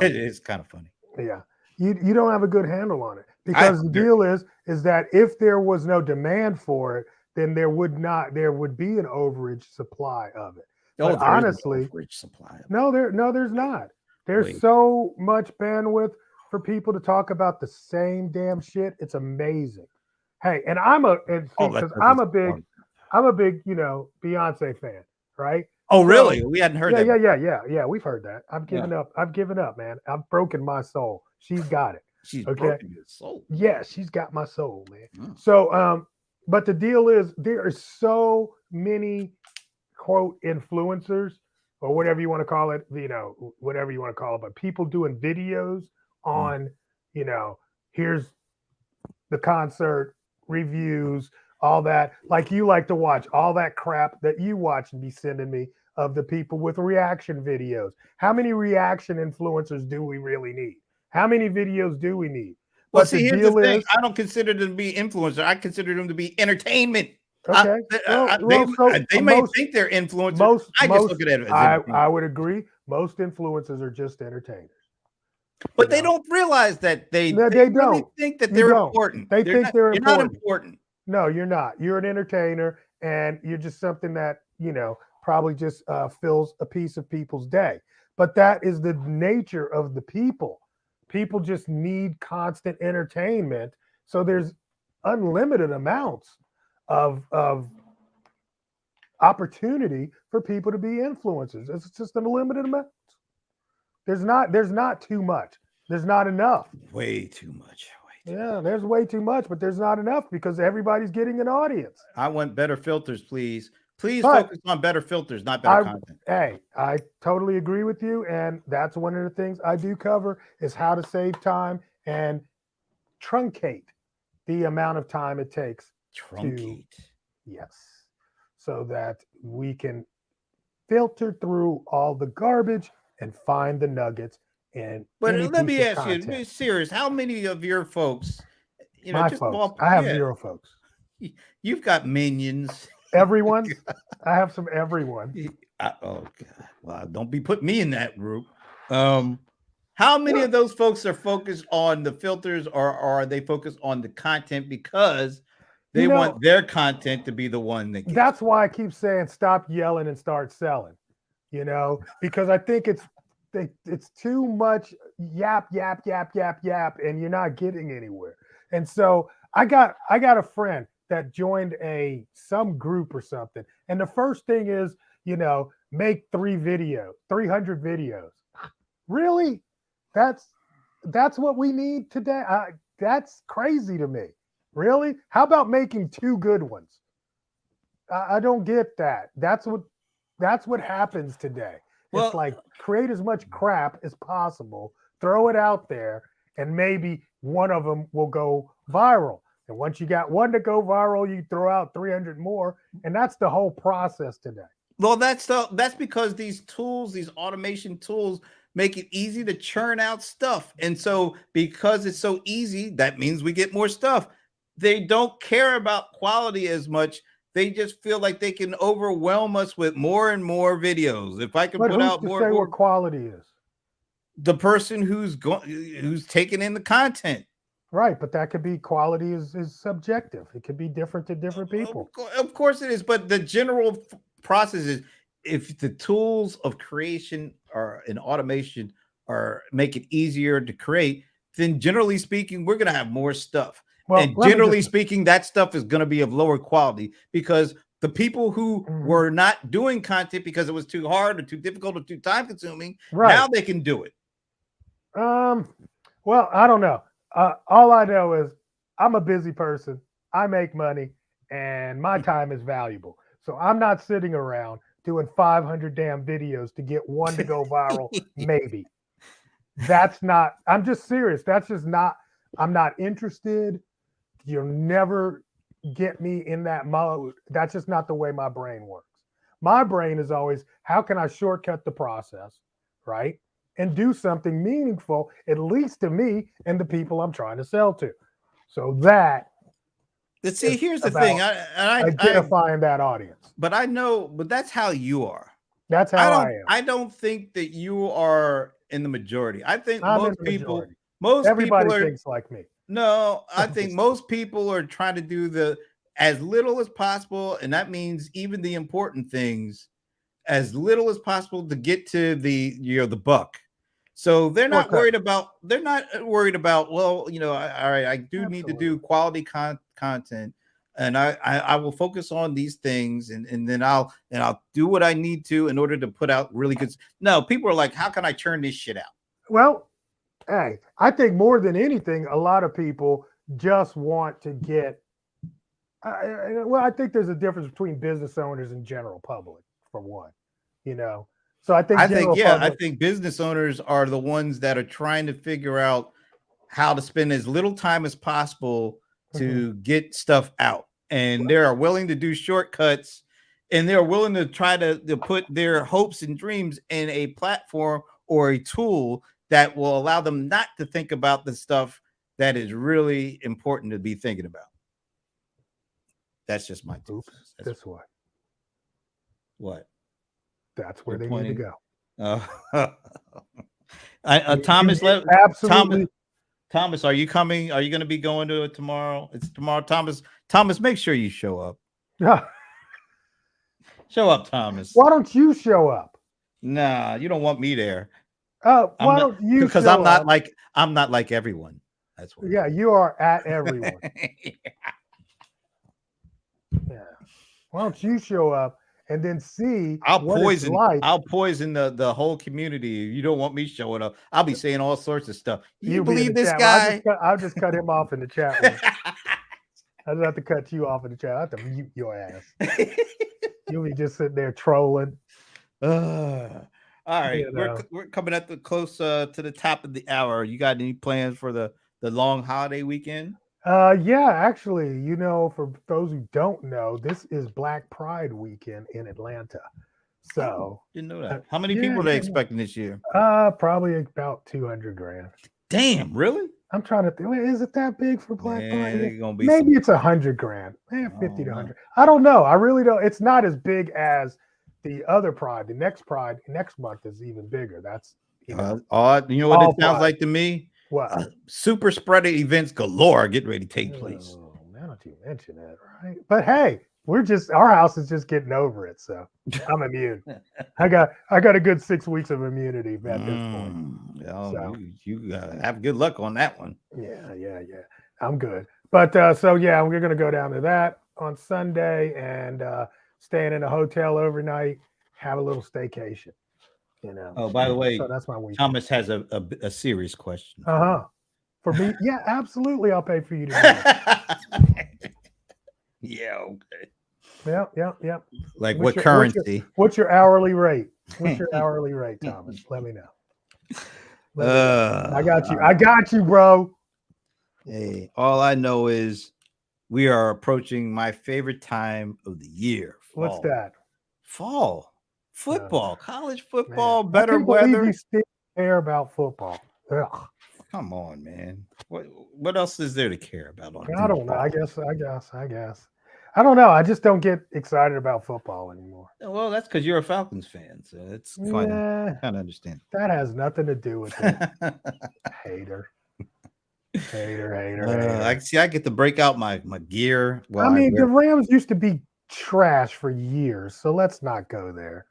B: It's kind of funny.
A: Yeah, you don't have a good handle on it
B: I
A: because the deal is that if there was no demand for it, then there would be an overage supply of it. But
B: there is an
A: honestly,
B: overage supply.
A: there's not. There's
B: Wait.
A: so much bandwidth for people to talk about the same damn shit. It's amazing. Hey, and because I'm a big, Beyonce fan, right?
B: Oh,
A: So
B: really? We hadn't heard that.
A: yeah. We've heard that. I've given up. I've given up, man. I've broken my soul. She's got it.
B: She's
A: Okay.
B: broken his soul.
A: Yeah, she's got my soul, man.
B: Mm.
A: So, but the deal is there are so many quote influencers or whatever you want to call it, whatever you want to call it, but people doing videos on, here's the concert reviews, all that. Like you like to watch all that crap that you watch and be sending me of the people with reaction videos. How many reaction influencers do we really need? How many videos do we need?
B: Well,
A: But
B: see, here's the thing. I don't consider them to be influencers. I consider them to be entertainment.
A: Okay.
B: They may think they're influencers. I just look at it as
A: I would agree. Most influencers are just entertainers.
B: But they don't realize that they
A: really
B: don't think that they're important.
A: They think they're important.
B: You're not important.
A: No, you're not. You're an entertainer, and you're just something that probably just fills a piece of people's day. But that is the nature of the people. People just need constant entertainment. So there's unlimited amounts of opportunity for people to be influencers. It's just an unlimited amount. There's not too much. There's not enough.
B: Way too much.
A: Yeah, there's way too much, but there's not enough because everybody's getting an audience.
B: I want better filters, please. Please focus on better filters, not better content.
A: Hey, I totally agree with you. And that's one of the things I do cover is how to save time and truncate the amount of time it takes. Yes. So that we can filter through all the garbage and find the nuggets.
B: But let me ask you, be serious. How many of your folks,
A: my folks, I have 0 folks.
B: You've got minions.
A: Everyone. I have some everyone.
B: Oh God! Well, don't be putting me in that group. How many of those folks are focused on the filters, or are they focused on the content because they want their content to be the one that gets
A: that's why I keep saying stop yelling and start selling. Because I think it's too much yap, and you're not getting anywhere. And so I got a friend that joined some group or something. And the first thing is, make 300 videos. Really? That's what we need today. That's crazy to me. Really? How about making 2 good ones? I don't get that. That's what happens today. It's like create as much crap as possible, throw it out there, and maybe one of them will go viral. And once you got one to go viral, you throw out 300 more, and that's the whole process today.
B: Well, that's because these tools, these automation tools, make it easy to churn out stuff. And so because it's so easy, that means we get more stuff. They don't care about quality as much. They just feel like they can overwhelm us with more and more videos. If I can put out more,
A: say what quality is?
B: The person who's taking in the content.
A: Right, but that could be quality is subjective. It could be different to different people.
B: Of course it is, but the general process is if the tools of creation or in automation make it easier to create, then generally speaking, we're going to have more stuff. Well, and generally speaking, that stuff is going to be of lower quality because the people who were not doing content because it was too hard or too difficult or too time consuming, now they can do it.
A: Well, I don't know. All I know is I'm a busy person. I make money and my time is valuable. So I'm not sitting around doing 500 damn videos to get one to go viral. Maybe. I'm just serious. That's just not, I'm not interested. You'll never get me in that mode. That's just not the way my brain works. My brain is always, how can I shortcut the process, right? And do something meaningful, at least to me and the people I'm trying to sell to. So that
B: Let's see.
A: is
B: Here's the thing.
A: about identifying that audience.
B: But I know, but that's how you are.
A: That's how I am.
B: I don't think that you are in the majority. I think
A: I'm in the majority.
B: most people
A: Everybody
B: are.
A: thinks like me.
B: No, I think most people are trying to do the as little as possible, and that means even the important things as little as possible to get to the the buck. So they're not worried about well, all right, I do need to do quality content, and I will focus on these things, and then I'll do what I need to in order to put out really good. No, people are like, how can I churn this shit out?
A: Well, hey, I think more than anything, a lot of people just want to get. I think there's a difference between business owners and general public, for one. So I think
B: I think business owners are the ones that are trying to figure out how to spend as little time as possible to get stuff out, and they are willing to do shortcuts, and they're willing to try to put their hopes and dreams in a platform or a tool that will allow them not to think about the stuff that is really important to be thinking about. That's just my two cents.
A: This way.
B: What?
A: That's where they need to
B: go.
A: Thomas, absolutely.
B: Thomas, are you coming? Are you going to be going to it tomorrow? It's tomorrow. Thomas, make sure you show up. Show up, Thomas.
A: Why don't you show up?
B: Nah, you don't want me there.
A: Why don't you?
B: Because I'm not like everyone. That's why.
A: Yeah, you are at everyone. Yeah. Why don't you show up and then see?
B: I'll poison the whole community. You don't want me showing up. I'll be saying all sorts of stuff. You believe this guy?
A: I'll just cut him off in the chat room. I just have to cut you off in the chat. I have to mute your ass. You'll be just sitting there trolling.
B: All right, we're coming at the close to the top of the hour. You got any plans for the long holiday weekend?
A: Yeah, actually, for those who don't know, this is Black Pride weekend in Atlanta. So
B: didn't know that. How many people are they expecting this year?
A: Probably about 200 grand.
B: Damn, really?
A: I'm trying to think. Is it that big for Black Pride?
B: Maybe
A: it's 100 grand. 50 to 100. I don't know. I really don't. It's not as big as the other Pride. The next Pride next month is even bigger. That's
B: odd. You know what it sounds like to me?
A: What?
B: Super spreader events galore getting ready to take place.
A: Oh, now that you mention it, right? But hey, our house is just getting over it, so I'm immune. I got a good 6 weeks of immunity at this point.
B: So you have good luck on that one.
A: Yeah. I'm good. But we're gonna go down to that on Sunday and staying in a hotel overnight, have a little staycation.
B: Oh, by the way,
A: so that's my week.
B: Thomas has a serious question.
A: For me, yeah, absolutely. I'll pay for you to do it.
B: Yeah, okay.
A: Yep.
B: Like what currency?
A: What's your hourly rate? What's your hourly rate, Thomas? Let me know. I got you, bro.
B: Hey, all I know is we are approaching my favorite time of the year. Fall.
A: What's that?
B: Fall. Football, college football, better weather.
A: You still care about football? Ugh.
B: Come on, man. What else is there to care about?
A: I don't know. I guess. I don't know. I just don't get excited about football anymore.
B: Well, that's because you're a Falcons fan, so it's fine. I kind of understand.
A: That has nothing to do with it. Hater.
B: I get to break out my gear.
A: Well, the Rams used to be trash for years, so let's not go there.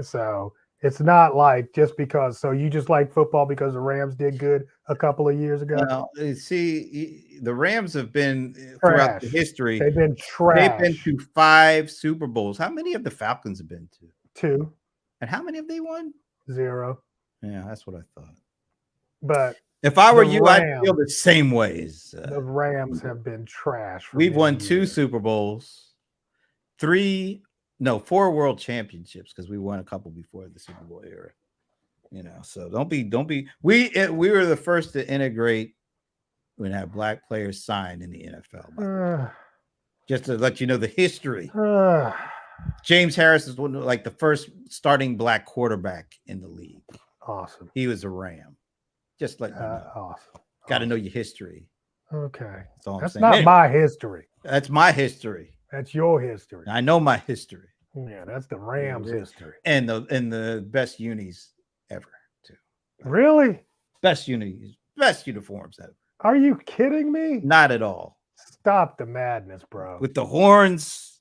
A: So it's not like just because. So you just like football because the Rams did good a couple of years ago.
B: Well, see, the Rams have been throughout the history.
A: They've been trash.
B: They've been to 5 Super Bowls. How many of the Falcons have been to?
A: 2.
B: And how many have they won?
A: 0.
B: Yeah, that's what I thought.
A: But
B: if I were you, I'd feel the same ways.
A: The Rams have been trash.
B: We've won 2 Super Bowls, 4 World Championships because we won a couple before the Super Bowl era. So don't be. We were the first to integrate and have black players sign in the NFL. Just to let you know the history.
A: awesome.
B: James Harris is one of, like the first starting black quarterback in the league. He was a Ram. Just let you know.
A: Awesome.
B: Got to know your history.
A: Okay.
B: That's all I'm
A: That's
B: saying.
A: not
B: Anyway,
A: my history.
B: that's my history.
A: That's your history.
B: I know my history.
A: Yeah, that's the Rams history.
B: And the best unis ever, too.
A: Really?
B: Best unis, best uniforms ever.
A: Are you kidding me?
B: Not at all.
A: Stop the madness, bro.
B: With the horns,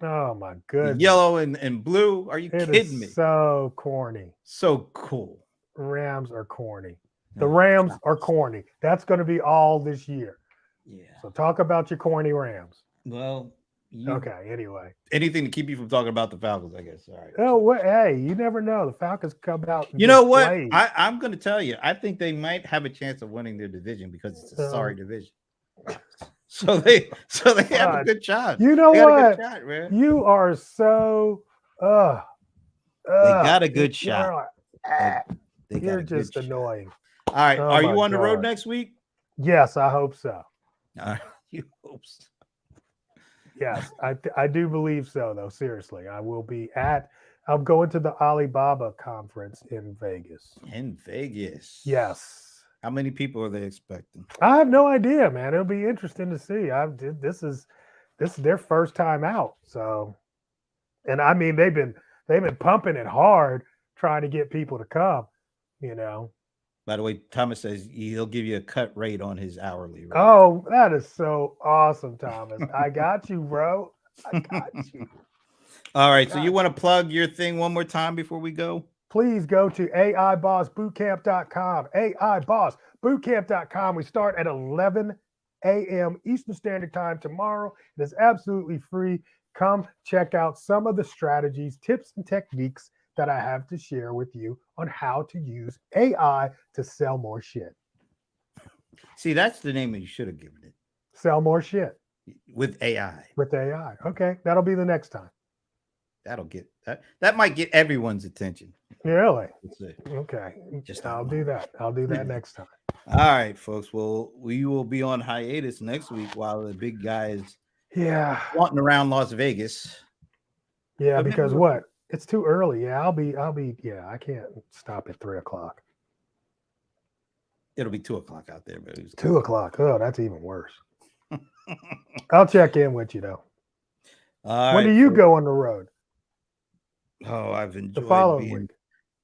A: Oh my
B: the
A: goodness.
B: yellow and blue. Are you
A: It
B: kidding
A: is
B: me?
A: so corny.
B: So cool.
A: Rams are corny. The Rams are corny. That's going to be all this year.
B: Yeah.
A: So talk about your corny Rams.
B: Well,
A: okay. Anyway,
B: anything to keep you from talking about the Falcons, I guess. All right.
A: Oh, hey, you never know. The Falcons come out.
B: You know what? I'm going to tell you. I think they might have a chance of winning their division because it's a sorry division. So they have a good shot.
A: You know
B: they
A: what?
B: Got a good shot, man.
A: You are so.
B: They got a good shot.
A: You're just annoying.
B: All right. Are you on the road next week?
A: Yes, I hope so.
B: You hope so.
A: Yes, I do believe so, though. Seriously, I will be I'm going to the Alibaba conference in Vegas.
B: In Vegas?
A: Yes.
B: How many people are they expecting?
A: I have no idea, man. It'll be interesting to see. This is their first time out. So, and I mean, they've been pumping it hard, trying to get people to come, you know.
B: By the way, Thomas says he'll give you a cut rate on his hourly rate.
A: Oh, that is so awesome, Thomas. I got you, bro. I got you.
B: All right. So you want to plug your thing one more time before we go?
A: Please go to AIBossBootcamp.com. AIBossBootcamp.com. We start at 11 a.m. Eastern Standard Time tomorrow. It is absolutely free. Come check out some of the strategies, tips, and techniques that I have to share with you on how to use AI to sell more shit.
B: See, that's the name that you should have given it.
A: Sell more shit.
B: With AI.
A: With AI. Okay. That'll be the next time.
B: That'll get that might get everyone's attention.
A: Really?
B: Let's see.
A: Okay. I'll do that. I'll do that next time.
B: All right, folks. Well, we will be on hiatus next week while the big guys wanting around Las Vegas.
A: Yeah, but because what? It's too early. Yeah, I'll be I can't stop at 3:00.
B: It'll be 2:00 out there, but
A: 2:00. Oh, that's even worse. I'll check in with you though. When do you go on the road?
B: Oh, I've enjoyed
A: the following week.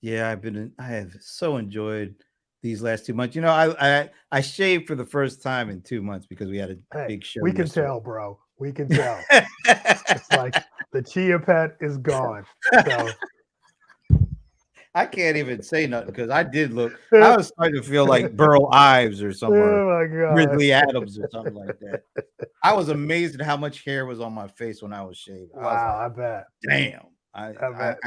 B: Yeah, I have so enjoyed these last 2 months. You know, I shaved for the first time in 2 months because we had a big show.
A: We can tell, bro. We can tell. It's like the chia pet is gone. So
B: I can't even say nothing because I did look. I was starting to feel like Burl Ives or something.
A: Oh my God.
B: Grizzly Adams or something like that. I was amazed at how much hair was on my face when I was shaved.
A: Wow, I bet.
B: Damn.
A: I bet.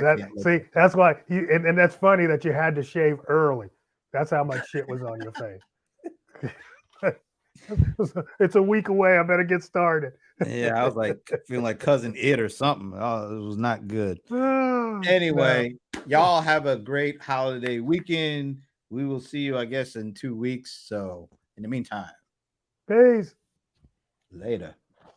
A: That's why and that's funny that you had to shave early. That's how much shit was on your face. It's a week away. I better get started.
B: Yeah, I was like feeling like Cousin It or something. Oh, it was not good. Anyway, y'all have a great holiday weekend. We will see you, I guess, in 2 weeks. So in the meantime,
A: peace.
B: Later.